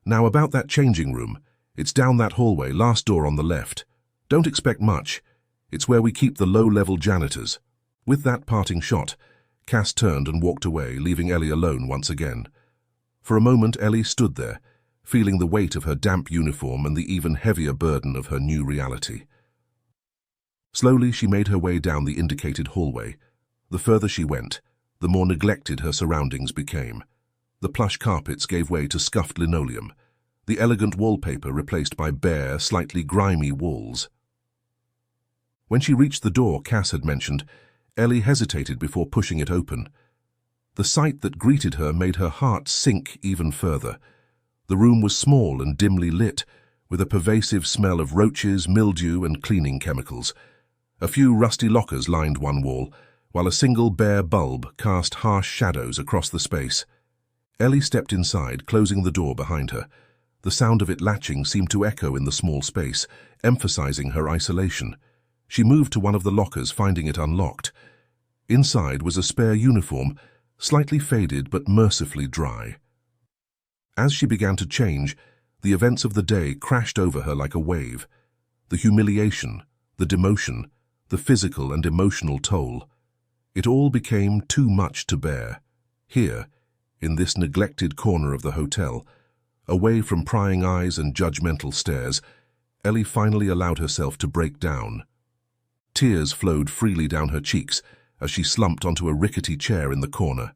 Now about that changing room. It's down that hallway, last door on the left. Don't expect much. It's where we keep the low-level janitors." With that parting shot, Cass turned and walked away, leaving Ellie alone once again. For a moment, Ellie stood there, feeling the weight of her damp uniform and the even heavier burden of her new reality. Slowly, she made her way down the indicated hallway. The further she went, the more neglected her surroundings became. The plush carpets gave way to scuffed linoleum, the elegant wallpaper replaced by bare, slightly grimy walls. When she reached the door Cass had mentioned, Ellie hesitated before pushing it open. The sight that greeted her made her heart sink even further. The room was small and dimly lit, with a pervasive smell of roaches, mildew, and cleaning chemicals. A few rusty lockers lined one wall, while a single bare bulb cast harsh shadows across the space. Ellie stepped inside, closing the door behind her. The sound of it latching seemed to echo in the small space, emphasizing her isolation. She moved to one of the lockers, finding it unlocked. Inside was a spare uniform, slightly faded but mercifully dry. As she began to change, the events of the day crashed over her like a wave. The humiliation, the demotion, the physical and emotional toll. It all became too much to bear. Here, in this neglected corner of the hotel, away from prying eyes and judgmental stares, Ellie finally allowed herself to break down. Tears flowed freely down her cheeks as she slumped onto a rickety chair in the corner.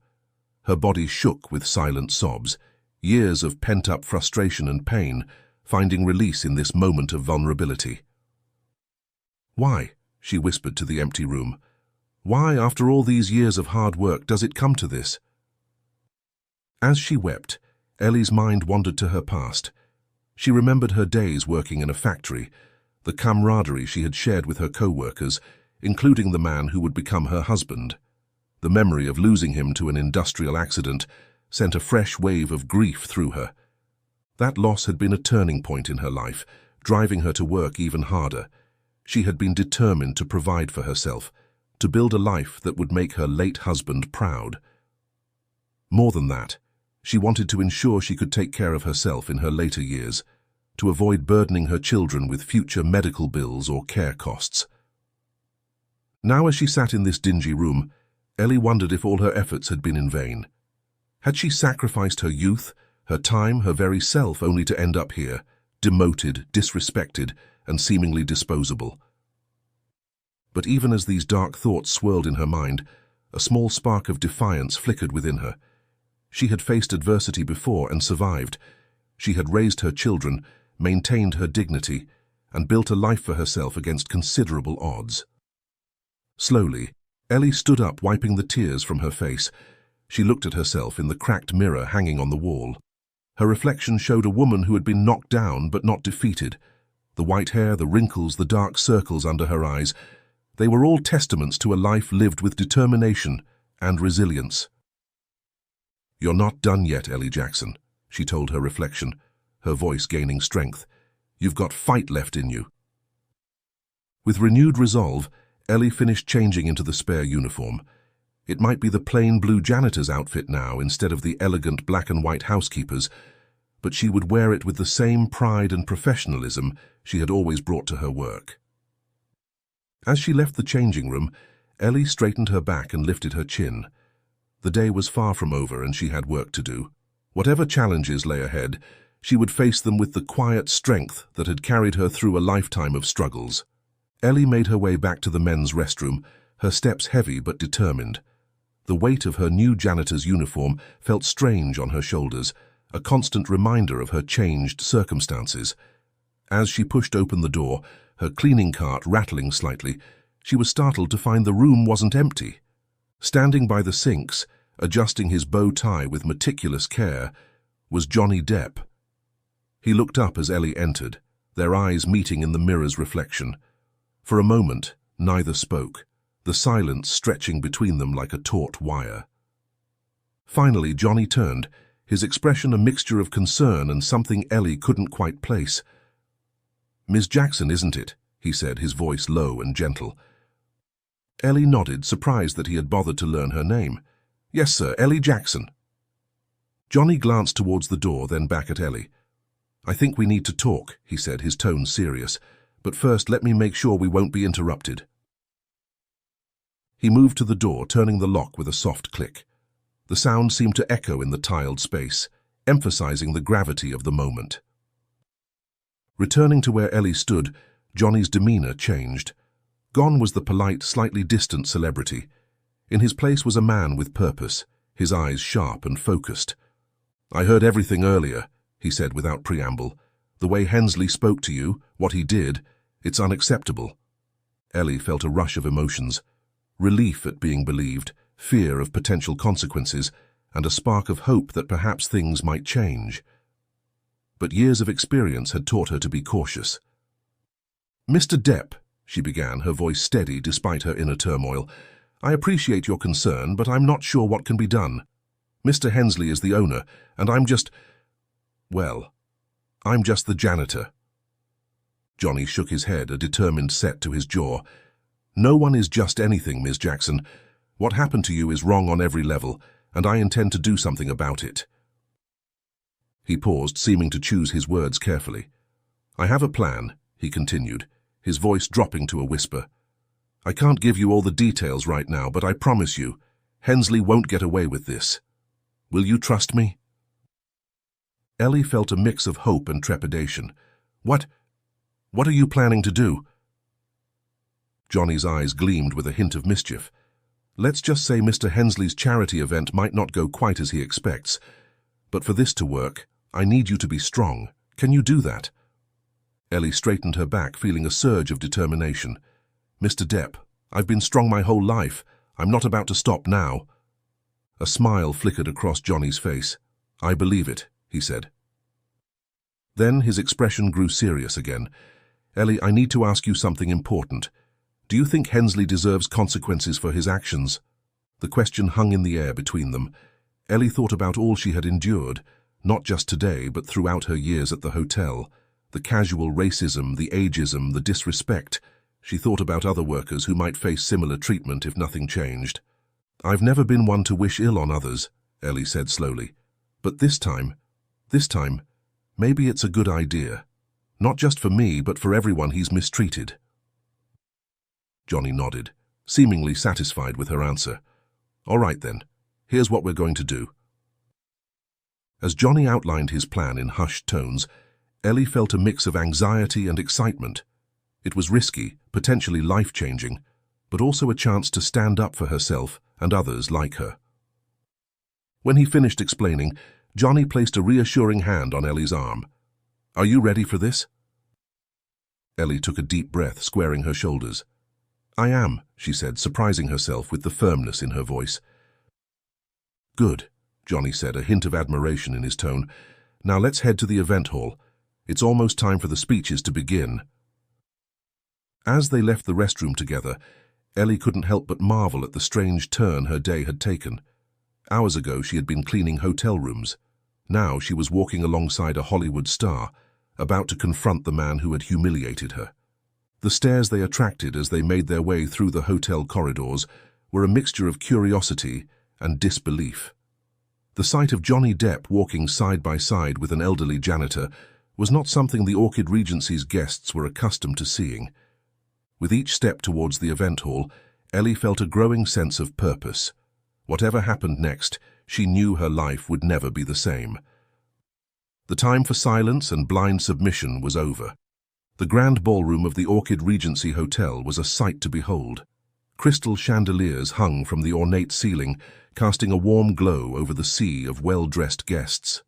Her body shook with silent sobs, years of pent-up frustration and pain finding release in this moment of vulnerability. "Why?" she whispered to the empty room. "Why, after all these years of hard work, does it come to this?" As she wept, Ellie's mind wandered to her past. She remembered her days working in a factory, the camaraderie she had shared with her co-workers, including the man who would become her husband. The memory of losing him to an industrial accident sent a fresh wave of grief through her. That loss had been a turning point in her life, driving her to work even harder. She had been determined to provide for herself, to build a life that would make her late husband proud. More than that, she wanted to ensure she could take care of herself in her later years, to avoid burdening her children with future medical bills or care costs. Now, as she sat in this dingy room, Ellie wondered if all her efforts had been in vain. Had she sacrificed her youth, her time, her very self, only to end up here, demoted, disrespected, and seemingly disposable? But even as these dark thoughts swirled in her mind, a small spark of defiance flickered within her. She had faced adversity before and survived. She had raised her children, maintained her dignity, and built a life for herself against considerable odds. Slowly, Ellie stood up, wiping the tears from her face. She looked at herself in the cracked mirror hanging on the wall. Her reflection showed a woman who had been knocked down but not defeated. The white hair, the wrinkles, the dark circles under her eyes, they were all testaments to a life lived with determination and resilience. "You're not done yet, Ellie Jackson," she told her reflection, her voice gaining strength. "You've got fight left in you." With renewed resolve, Ellie finished changing into the spare uniform. It might be the plain blue janitor's outfit now instead of the elegant black and white housekeeper's, but she would wear it with the same pride and professionalism she had always brought to her work. As she left the changing room, Ellie straightened her back and lifted her chin. The day was far from over and she had work to do. Whatever challenges lay ahead, she would face them with the quiet strength that had carried her through a lifetime of struggles. Ellie made her way back to the men's restroom, her steps heavy but determined. The weight of her new janitor's uniform felt strange on her shoulders, a constant reminder of her changed circumstances. As she pushed open the door, her cleaning cart rattling slightly, she was startled to find the room wasn't empty. Standing by the sinks, adjusting his bow tie with meticulous care, was Johnny Depp. He looked up as Ellie entered, their eyes meeting in the mirror's reflection. For a moment, neither spoke, the silence stretching between them like a taut wire. Finally, Johnny turned, his expression a mixture of concern and something Ellie couldn't quite place. "Miss Jackson, isn't it?" he said, his voice low and gentle. Ellie nodded, surprised that he had bothered to learn her name. "Yes, sir, Ellie Jackson." Johnny glanced towards the door, then back at Ellie. "I think we need to talk," he said, his tone serious. "But first, let me make sure we won't be interrupted." He moved to the door, turning the lock with a soft click. The sound seemed to echo in the tiled space, emphasizing the gravity of the moment. Returning to where Ellie stood, Johnny's demeanor changed. Gone was the polite, slightly distant celebrity. In his place was a man with purpose, his eyes sharp and focused. "I heard everything earlier," he said without preamble. "The way Hensley spoke to you, what he did, it's unacceptable." Ellie felt a rush of emotions. Relief at being believed, fear of potential consequences, and a spark of hope that perhaps things might change. But years of experience had taught her to be cautious. "Mr. Depp," she began, her voice steady despite her inner turmoil, "I appreciate your concern, but I'm not sure what can be done. Mr. Hensley is the owner, and I'm just the janitor." Johnny shook his head, a determined set to his jaw. "No one is just anything, Miss Jackson. What happened to you is wrong on every level, and I intend to do something about it." He paused, seeming to choose his words carefully. "I have a plan," he continued, his voice dropping to a whisper. "I can't give you all the details right now, but I promise you, Hensley won't get away with this. Will you trust me?" Ellie felt a mix of hope and trepidation. What are you planning to do?" Johnny's eyes gleamed with a hint of mischief. Let's just say Mr. Hensley's charity event might not go quite as he expects, but for this to work, I need you to be strong. Can you do that? Ellie straightened her back, feeling a surge of determination. Mr. Depp, I've been strong my whole life. I'm not about to stop now. A smile flickered across Johnny's face. I believe it, he said. Then his expression grew serious again. Ellie, I need to ask you something important. Do you think Hensley deserves consequences for his actions? The question hung in the air between them. Ellie thought about all she had endured, not just today, but throughout her years at the hotel. The casual racism, the ageism, the disrespect. She thought about other workers who might face similar treatment if nothing changed. I've never been one to wish ill on others, Ellie said slowly. But this time, maybe it's a good idea. Not just for me, but for everyone he's mistreated. Johnny nodded, seemingly satisfied with her answer. All right then, here's what we're going to do. As Johnny outlined his plan in hushed tones, Ellie felt a mix of anxiety and excitement. It was risky, potentially life-changing, but also a chance to stand up for herself and others like her. When he finished explaining, Johnny placed a reassuring hand on Ellie's arm. Are you ready for this? Ellie took a deep breath, squaring her shoulders. I am, she said, surprising herself with the firmness in her voice. Good, Johnny said, a hint of admiration in his tone. Now let's head to the event hall. It's almost time for the speeches to begin. As they left the restroom together, Ellie couldn't help but marvel at the strange turn her day had taken. Hours ago she had been cleaning hotel rooms. Now she was walking alongside a Hollywood star, about to confront the man who had humiliated her. The stares they attracted as they made their way through the hotel corridors were a mixture of curiosity and disbelief. The sight of Johnny Depp walking side by side with an elderly janitor was not something the Orchid Regency's guests were accustomed to seeing. With each step towards the event hall, Ellie felt a growing sense of purpose. Whatever happened next, she knew her life would never be the same. The time for silence and blind submission was over. The grand ballroom of the Orchid Regency Hotel was a sight to behold. Crystal chandeliers hung from the ornate ceiling, casting a warm glow over the sea of well-dressed guests.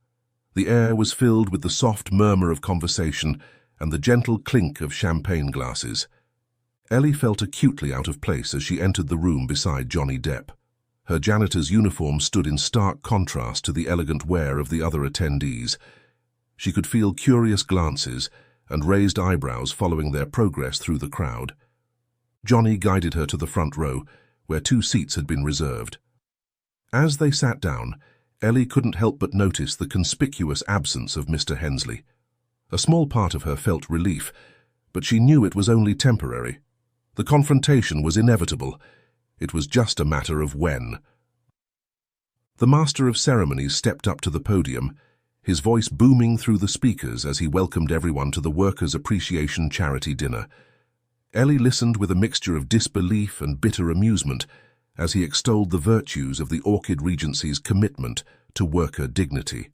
The air was filled with the soft murmur of conversation and the gentle clink of champagne glasses. Ellie felt acutely out of place as she entered the room beside Johnny Depp. Her janitor's uniform stood in stark contrast to the elegant wear of the other attendees. She could feel curious glances and raised eyebrows following their progress through the crowd. Johnny guided her to the front row, where 2 seats had been reserved. As they sat down, Ellie couldn't help but notice the conspicuous absence of Mr. Hensley. A small part of her felt relief, but she knew it was only temporary. The confrontation was inevitable. It was just a matter of when. The Master of Ceremonies stepped up to the podium, his voice booming through the speakers as he welcomed everyone to the Workers' Appreciation Charity Dinner. Ellie listened with a mixture of disbelief and bitter amusement as he extolled the virtues of the Orchid Regency's commitment to worker dignity.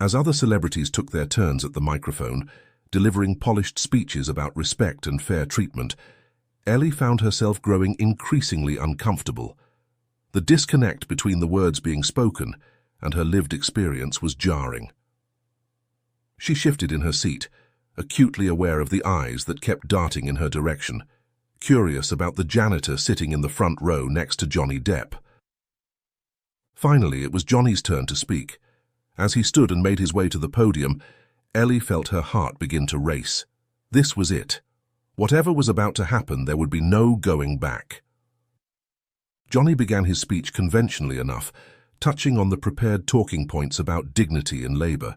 As other celebrities took their turns at the microphone, delivering polished speeches about respect and fair treatment, Ellie found herself growing increasingly uncomfortable. The disconnect between the words being spoken and her lived experience was jarring. She shifted in her seat, acutely aware of the eyes that kept darting in her direction, curious about the janitor sitting in the front row next to Johnny Depp. Finally, it was Johnny's turn to speak. As he stood and made his way to the podium, Ellie felt her heart begin to race. This was it. Whatever was about to happen, there would be no going back. Johnny began his speech conventionally enough, touching on the prepared talking points about dignity in labor.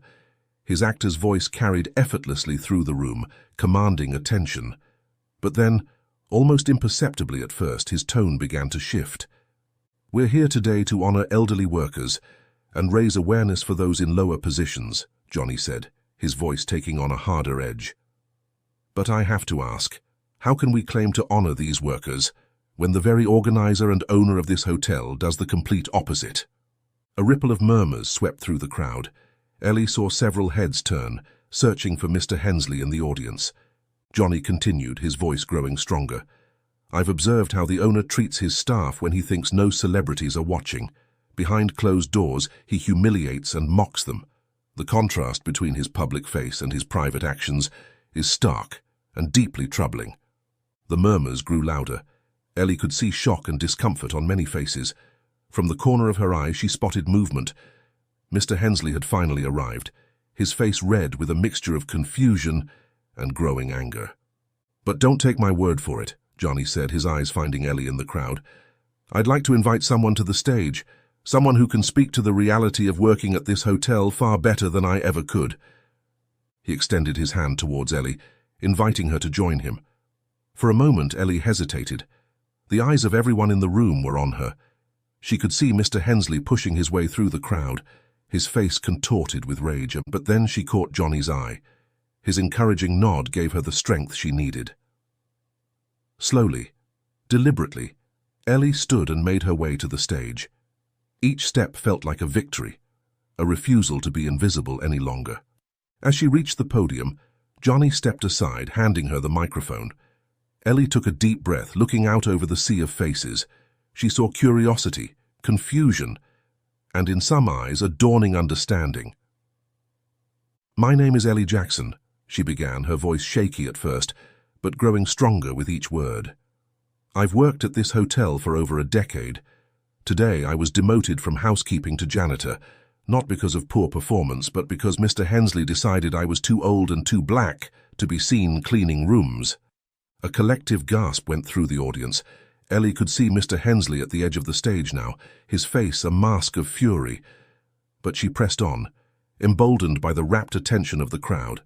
His actor's voice carried effortlessly through the room, commanding attention. But then, almost imperceptibly at first, his tone began to shift. We're here today to honor elderly workers and raise awareness for those in lower positions, Johnny said, his voice taking on a harder edge. But I have to ask, how can we claim to honor these workers when the very organizer and owner of this hotel does the complete opposite? A ripple of murmurs swept through the crowd. Ellie saw several heads turn, searching for Mr. Hensley in the audience. Johnny continued, his voice growing stronger. I've observed how the owner treats his staff when he thinks no celebrities are watching. Behind closed doors, he humiliates and mocks them. The contrast between his public face and his private actions is stark and deeply troubling. The murmurs grew louder. Ellie could see shock and discomfort on many faces. From the corner of her eye, she spotted movement. Mr. Hensley had finally arrived, his face red with a mixture of confusion and growing anger. "But don't take my word for it," Johnny said, his eyes finding Ellie in the crowd. "I'd like to invite someone to the stage, someone who can speak to the reality of working at this hotel far better than I ever could." He extended his hand towards Ellie, inviting her to join him. For a moment, Ellie hesitated. The eyes of everyone in the room were on her. She could see Mr. Hensley pushing his way through the crowd, his face contorted with rage, but then she caught Johnny's eye. His encouraging nod gave her the strength she needed. Slowly, deliberately, Ellie stood and made her way to the stage. Each step felt like a victory, a refusal to be invisible any longer. As she reached the podium, Johnny stepped aside, handing her the microphone. Ellie took a deep breath, looking out over the sea of faces. She saw curiosity, confusion, and in some eyes a dawning understanding. "My name is Ellie Jackson," she began, her voice shaky at first, but growing stronger with each word. "I've worked at this hotel for over a decade. Today I was demoted from housekeeping to janitor, not because of poor performance, but because Mr. Hensley decided I was too old and too black to be seen cleaning rooms." A collective gasp went through the audience. Ellie could see Mr. Hensley at the edge of the stage now, his face a mask of fury. But she pressed on, emboldened by the rapt attention of the crowd.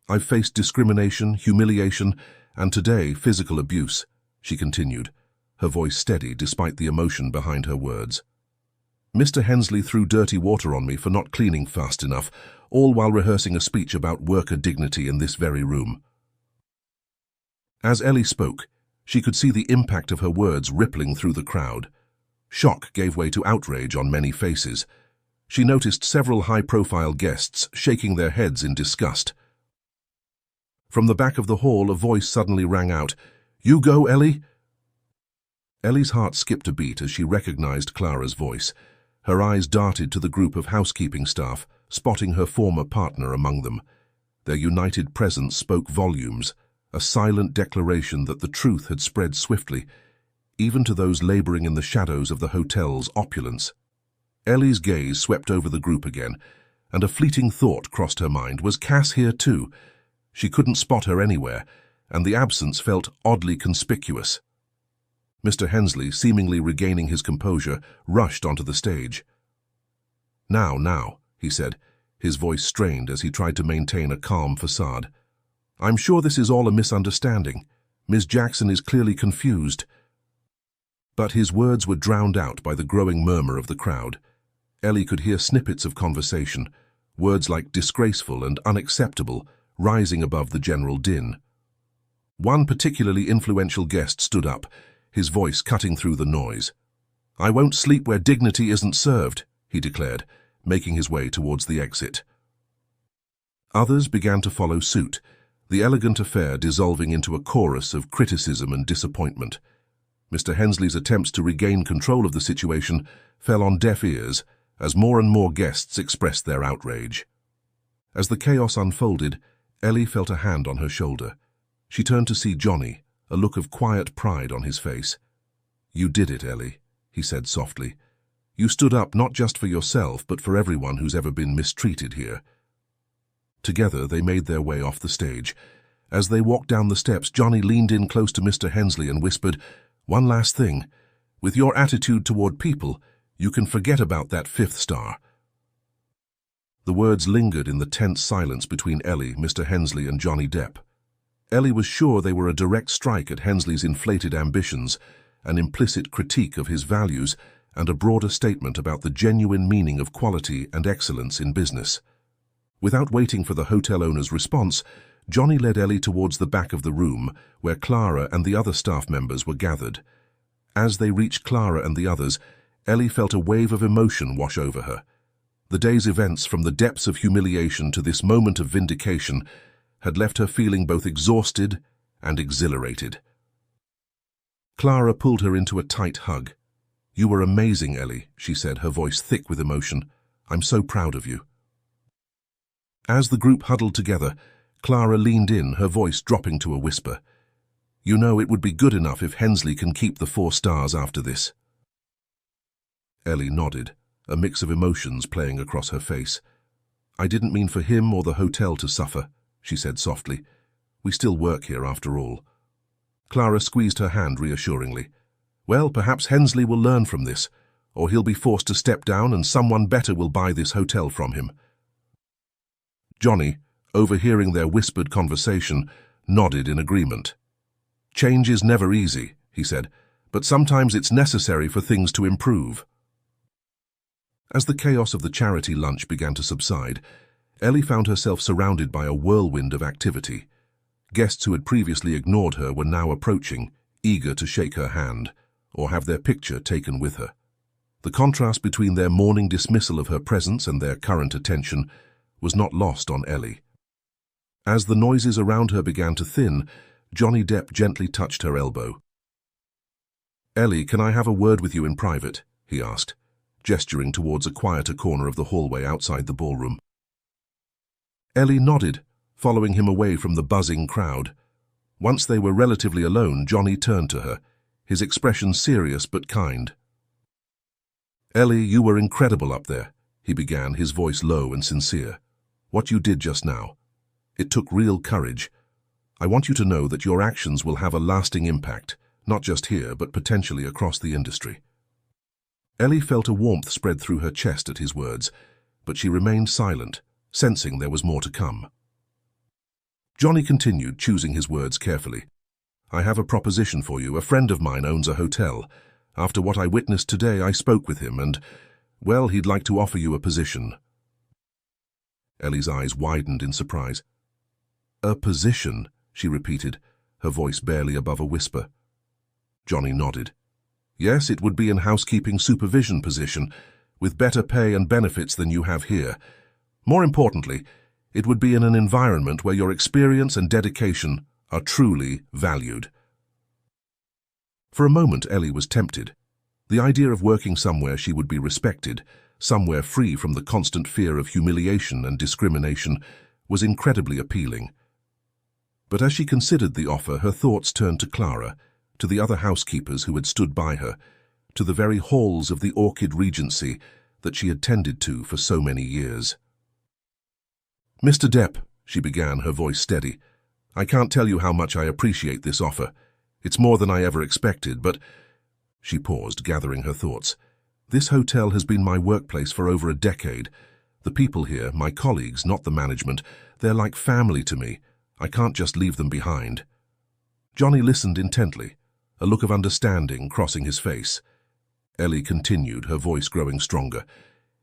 "I've faced discrimination, humiliation, and today physical abuse," she continued, her voice steady despite the emotion behind her words. "Mr. Hensley threw dirty water on me for not cleaning fast enough, all while rehearsing a speech about worker dignity in this very room." As Ellie spoke, she could see the impact of her words rippling through the crowd. Shock gave way to outrage on many faces. She noticed several high-profile guests shaking their heads in disgust. From the back of the hall, a voice suddenly rang out, "You go, Ellie!" Ellie's heart skipped a beat as she recognized Clara's voice. Her eyes darted to the group of housekeeping staff, spotting her former partner among them. Their united presence spoke volumes, a silent declaration that the truth had spread swiftly, even to those laboring in the shadows of the hotel's opulence. Ellie's gaze swept over the group again, and a fleeting thought crossed her mind. Was Cass here too? She couldn't spot her anywhere, and the absence felt oddly conspicuous. Mr. Hensley, seemingly regaining his composure, rushed onto the stage. Now, he said, his voice strained as he tried to maintain a calm facade. "I'm sure this is all a misunderstanding. Ms. Jackson is clearly confused." But his words were drowned out by the growing murmur of the crowd. Ellie could hear snippets of conversation, words like disgraceful and unacceptable, rising above the general din. One particularly influential guest stood up, his voice cutting through the noise. "I won't sleep where dignity isn't served," he declared, making his way towards the exit. Others began to follow suit, the elegant affair dissolving into a chorus of criticism and disappointment. Mr. Hensley's attempts to regain control of the situation fell on deaf ears as more and more guests expressed their outrage. As the chaos unfolded, Ellie felt a hand on her shoulder. She turned to see Johnny, a look of quiet pride on his face. "You did it, Ellie," he said softly. "You stood up not just for yourself, but for everyone who's ever been mistreated here." Together, they made their way off the stage. As they walked down the steps, Johnny leaned in close to Mr. Hensley and whispered, "One last thing. With your attitude toward people, you can forget about that 5th star." The words lingered in the tense silence between Ellie, Mr. Hensley, and Johnny Depp. Ellie was sure they were a direct strike at Hensley's inflated ambitions, an implicit critique of his values, and a broader statement about the genuine meaning of quality and excellence in business. Without waiting for the hotel owner's response, Johnny led Ellie towards the back of the room, where Clara and the other staff members were gathered. As they reached Clara and the others, Ellie felt a wave of emotion wash over her. The day's events, from the depths of humiliation to this moment of vindication, had left her feeling both exhausted and exhilarated. Clara pulled her into a tight hug. "You were amazing, Ellie," she said, her voice thick with emotion. "I'm so proud of you." As the group huddled together, Clara leaned in, her voice dropping to a whisper. "You know, it would be good enough if Hensley can keep the 4 stars after this." Ellie nodded, a mix of emotions playing across her face. "I didn't mean for him or the hotel to suffer," she said softly. "We still work here after all." Clara squeezed her hand reassuringly. "Well, perhaps Hensley will learn from this, or he'll be forced to step down and someone better will buy this hotel from him." Johnny, overhearing their whispered conversation, nodded in agreement. "Change is never easy," he said, "but sometimes it's necessary for things to improve." As the chaos of the charity lunch began to subside, Ellie found herself surrounded by a whirlwind of activity. Guests who had previously ignored her were now approaching, eager to shake her hand or have their picture taken with her. The contrast between their morning dismissal of her presence and their current attention was not lost on Ellie. As the noises around her began to thin, Johnny Depp gently touched her elbow. "Ellie, can I have a word with you in private?" he asked, gesturing towards a quieter corner of the hallway outside the ballroom. Ellie nodded, following him away from the buzzing crowd. Once they were relatively alone, Johnny turned to her, his expression serious but kind. "Ellie, you were incredible up there," he began, his voice low and sincere. "What you did just now. It took real courage. I want you to know that your actions will have a lasting impact, not just here, but potentially across the industry." Ellie felt a warmth spread through her chest at his words, but she remained silent, sensing there was more to come. Johnny continued, choosing his words carefully. "I have a proposition for you. A friend of mine owns a hotel. After what I witnessed today, I spoke with him and, well, he'd like to offer you a position." Ellie's eyes widened in surprise. "A position?" she repeated, her voice barely above a whisper. Johnny nodded. "Yes, it would be in housekeeping supervision position, with better pay and benefits than you have here. More importantly, it would be in an environment where your experience and dedication are truly valued." For a moment, Ellie was tempted. The idea of working somewhere she would be respected, somewhere free from the constant fear of humiliation and discrimination, was incredibly appealing. But as she considered the offer, her thoughts turned to Clara, to the other housekeepers who had stood by her, to the very halls of the Orchid Regency that she had tended to for so many years. "Mr. Depp," she began, her voice steady, "I can't tell you how much I appreciate this offer. It's more than I ever expected, but—" She paused, gathering her thoughts. "This hotel has been my workplace for over a decade. The people here, my colleagues, not the management, they're like family to me. I can't just leave them behind." Johnny listened intently, a look of understanding crossing his face. Ellie continued, her voice growing stronger.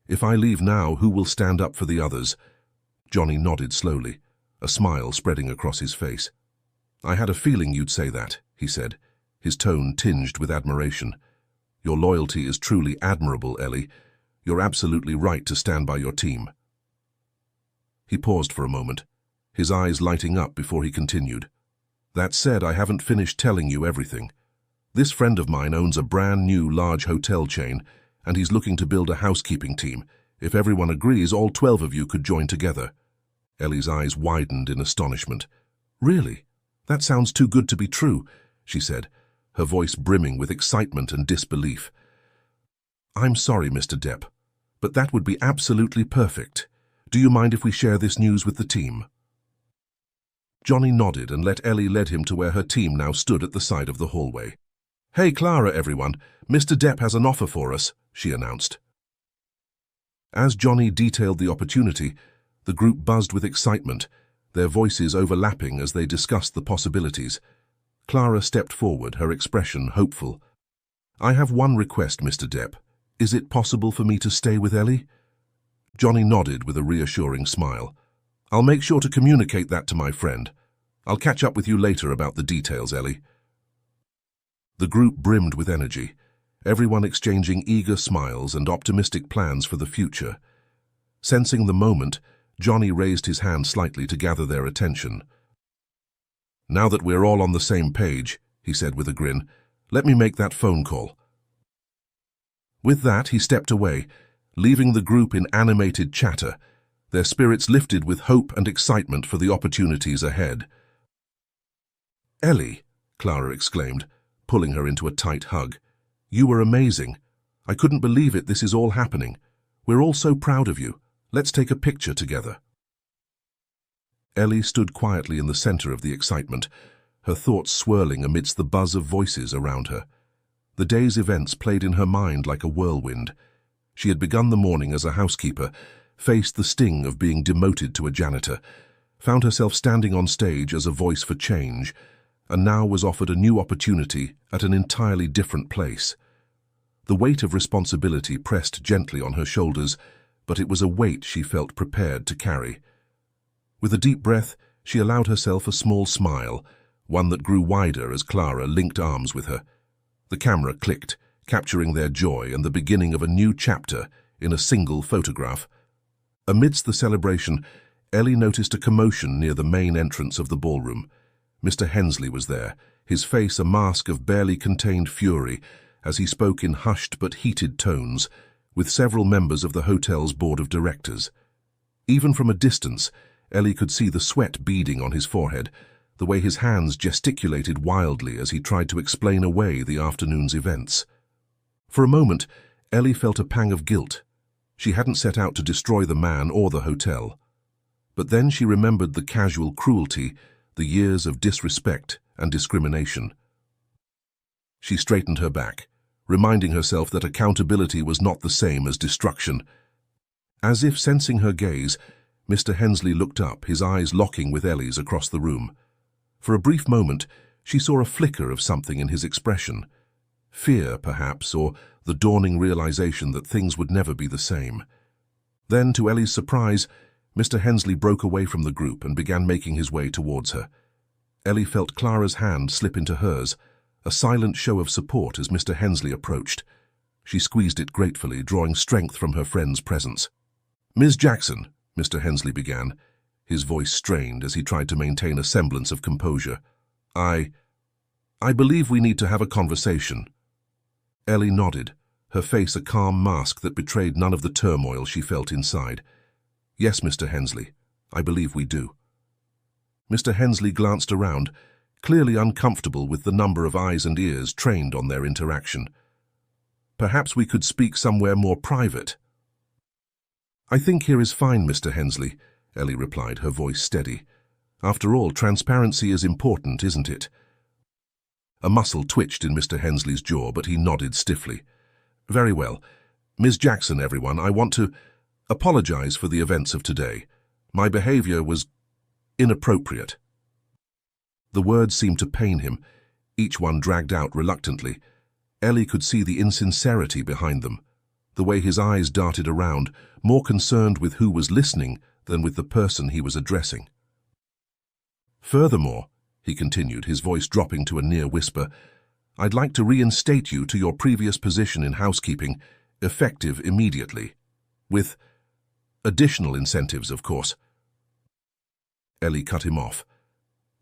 "If I leave now, who will stand up for the others?" Johnny nodded slowly, a smile spreading across his face. "I had a feeling you'd say that," he said, his tone tinged with admiration. "Your loyalty is truly admirable, Ellie. You're absolutely right to stand by your team." He paused for a moment, his eyes lighting up before he continued. "That said, I haven't finished telling you everything. This friend of mine owns a brand new large hotel chain, and he's looking to build a housekeeping team. If everyone agrees, all 12 of you could join together." Ellie's eyes widened in astonishment. "Really? That sounds too good to be true," she said, her voice brimming with excitement and disbelief. "I'm sorry, Mr. Depp, but that would be absolutely perfect. Do you mind if we share this news with the team?" Johnny nodded and let Ellie lead him to where her team now stood at the side of the hallway. "Hey, Clara, everyone. Mr. Depp has an offer for us," she announced. As Johnny detailed the opportunity, the group buzzed with excitement, their voices overlapping as they discussed the possibilities. Clara stepped forward, her expression hopeful. "I have one request, Mr. Depp. Is it possible for me to stay with Ellie?" Johnny nodded with a reassuring smile. "I'll make sure to communicate that to my friend. I'll catch up with you later about the details, Ellie." The group brimmed with energy, everyone exchanging eager smiles and optimistic plans for the future. Sensing the moment, Johnny raised his hand slightly to gather their attention. "Now that we're all on the same page," he said with a grin, Let me make that phone call. With that, he stepped away, leaving the group in animated chatter, their spirits lifted with hope and excitement for the opportunities ahead. "Ellie," Clara exclaimed, pulling her into a tight hug. "You were amazing. I couldn't believe it. This is all happening. We're all so proud of you. Let's take a picture together." Ellie stood quietly in the center of the excitement, her thoughts swirling amidst the buzz of voices around her. The day's events played in her mind like a whirlwind. She had begun the morning as a housekeeper, faced the sting of being demoted to a janitor, found herself standing on stage as a voice for change, and now was offered a new opportunity at an entirely different place. The weight of responsibility pressed gently on her shoulders, but it was a weight she felt prepared to carry. With a deep breath, she allowed herself a small smile, one that grew wider as Clara linked arms with her. The camera clicked, capturing their joy and the beginning of a new chapter in a single photograph. Amidst the celebration, Ellie noticed a commotion near the main entrance of the ballroom. Mr. Hensley was there, his face a mask of barely contained fury, as he spoke in hushed but heated tones, with several members of the hotel's board of directors. Even from a distance, Ellie could see the sweat beading on his forehead, the way his hands gesticulated wildly as he tried to explain away the afternoon's events. For a moment, Ellie felt a pang of guilt. She hadn't set out to destroy the man or the hotel. But then she remembered the casual cruelty, the years of disrespect and discrimination. She straightened her back, reminding herself that accountability was not the same as destruction. As if sensing her gaze, Mr. Hensley looked up, his eyes locking with Ellie's across the room. For a brief moment, she saw a flicker of something in his expression. Fear, perhaps, or the dawning realization that things would never be the same. Then, to Ellie's surprise, Mr. Hensley broke away from the group and began making his way towards her. Ellie felt Clara's hand slip into hers, a silent show of support as Mr. Hensley approached. She squeezed it gratefully, drawing strength from her friend's presence. "Ms. Jackson," Mr. Hensley began, his voice strained as he tried to maintain a semblance of composure. I believe we need to have a conversation." Ellie nodded, her face a calm mask that betrayed none of the turmoil she felt inside. "Yes, Mr. Hensley, I believe we do." Mr. Hensley glanced around, clearly uncomfortable with the number of eyes and ears trained on their interaction. "Perhaps we could speak somewhere more private." "I think here is fine, Mr. Hensley," Ellie replied, her voice steady. "After all, transparency is important, isn't it?" A muscle twitched in Mr. Hensley's jaw, but he nodded stiffly. "Very well. Ms. Jackson, everyone, I want to apologize for the events of today. My behavior was inappropriate." The words seemed to pain him, each one dragged out reluctantly. Ellie could see the insincerity behind them, the way his eyes darted around, more concerned with who was listening than with the person he was addressing. "Furthermore," he continued, his voice dropping to a near whisper, "I'd like to reinstate you to your previous position in housekeeping, effective immediately. With additional incentives, of course." Ellie cut him off.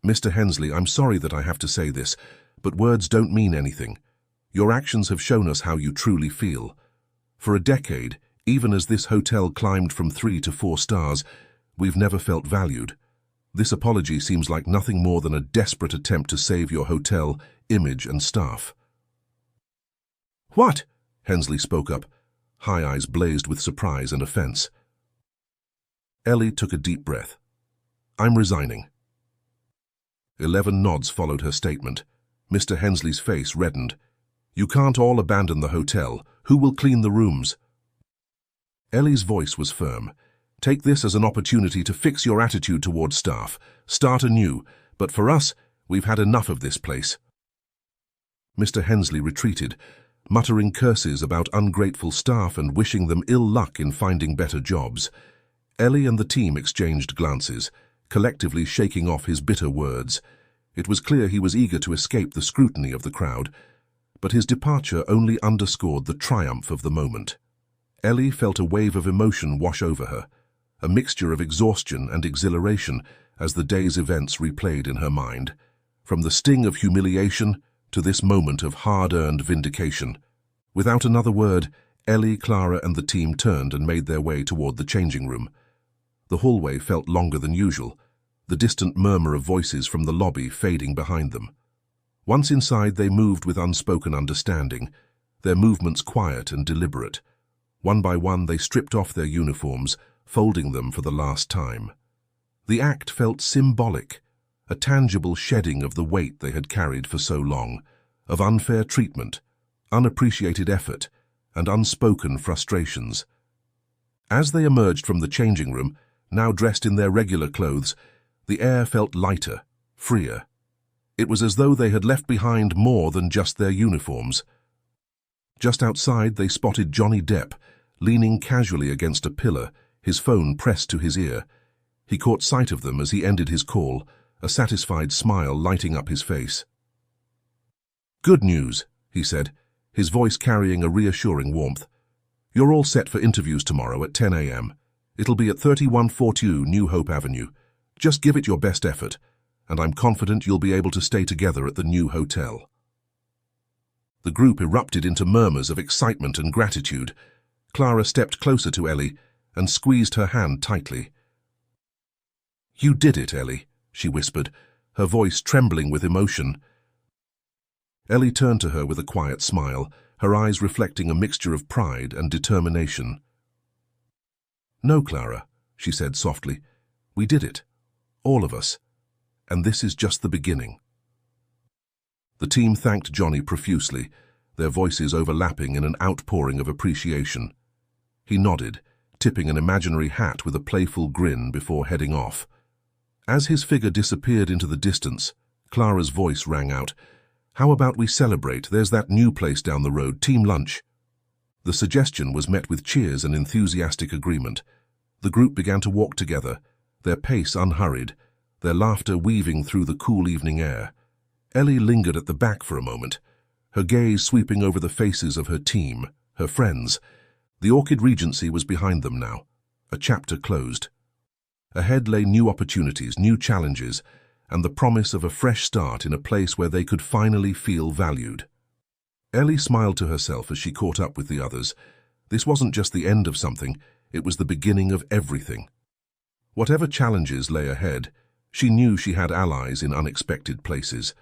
"Mr. Hensley, I'm sorry that I have to say this, but words don't mean anything. Your actions have shown us how you truly feel. For a decade, even as this hotel climbed from 3 to 4 stars, we've never felt valued. This apology seems like nothing more than a desperate attempt to save your hotel, image and staff." "What?" Hensley spoke up, high eyes blazed with surprise and offense. Ellie took a deep breath. "I'm resigning." 11 nods followed her statement. Mr. Hensley's face reddened. "You can't all abandon the hotel. Who will clean the rooms?" Ellie's voice was firm. "Take this as an opportunity to fix your attitude toward staff. Start anew. But for us, we've had enough of this place." Mr. Hensley retreated, muttering curses about ungrateful staff and wishing them ill luck in finding better jobs. Ellie and the team exchanged glances, collectively shaking off his bitter words. It was clear he was eager to escape the scrutiny of the crowd, but his departure only underscored the triumph of the moment. Ellie felt a wave of emotion wash over her, a mixture of exhaustion and exhilaration as the day's events replayed in her mind. From the sting of humiliation to this moment of hard-earned vindication. Without another word, Ellie, Clara and the team turned and made their way toward the changing room. The hallway felt longer than usual, the distant murmur of voices from the lobby fading behind them. Once inside, they moved with unspoken understanding, their movements quiet and deliberate. One by one, they stripped off their uniforms, folding them for the last time. The act felt symbolic, a tangible shedding of the weight they had carried for so long, of unfair treatment, unappreciated effort, and unspoken frustrations. As they emerged from the changing room, now dressed in their regular clothes, the air felt lighter, freer. It was as though they had left behind more than just their uniforms. Just outside, they spotted Johnny Depp, leaning casually against a pillar, his phone pressed to his ear. He caught sight of them as he ended his call, a satisfied smile lighting up his face. "Good news," he said, his voice carrying a reassuring warmth. "You're all set for interviews tomorrow at 10 a.m. It'll be at 3142 New Hope Avenue. Just give it your best effort, and I'm confident you'll be able to stay together at the new hotel." The group erupted into murmurs of excitement and gratitude. Clara stepped closer to Ellie and squeezed her hand tightly. "You did it, Ellie," she whispered, her voice trembling with emotion. Ellie turned to her with a quiet smile, her eyes reflecting a mixture of pride and determination. "No, Clara," she said softly. "We did it. All of us. And this is just the beginning." The team thanked Johnny profusely, their voices overlapping in an outpouring of appreciation. He nodded, tipping an imaginary hat with a playful grin before heading off. As his figure disappeared into the distance, Clara's voice rang out, "How about we celebrate? There's that new place down the road, team lunch." The suggestion was met with cheers and enthusiastic agreement. The group began to walk together, their pace unhurried, their laughter weaving through the cool evening air. Ellie lingered at the back for a moment, her gaze sweeping over the faces of her team, her friends. The Orchid Regency was behind them now, a chapter closed. Ahead lay new opportunities, new challenges, and the promise of a fresh start in a place where they could finally feel valued. Ellie smiled to herself as she caught up with the others. This wasn't just the end of something, it was the beginning of everything. Whatever challenges lay ahead, she knew she had allies in unexpected places.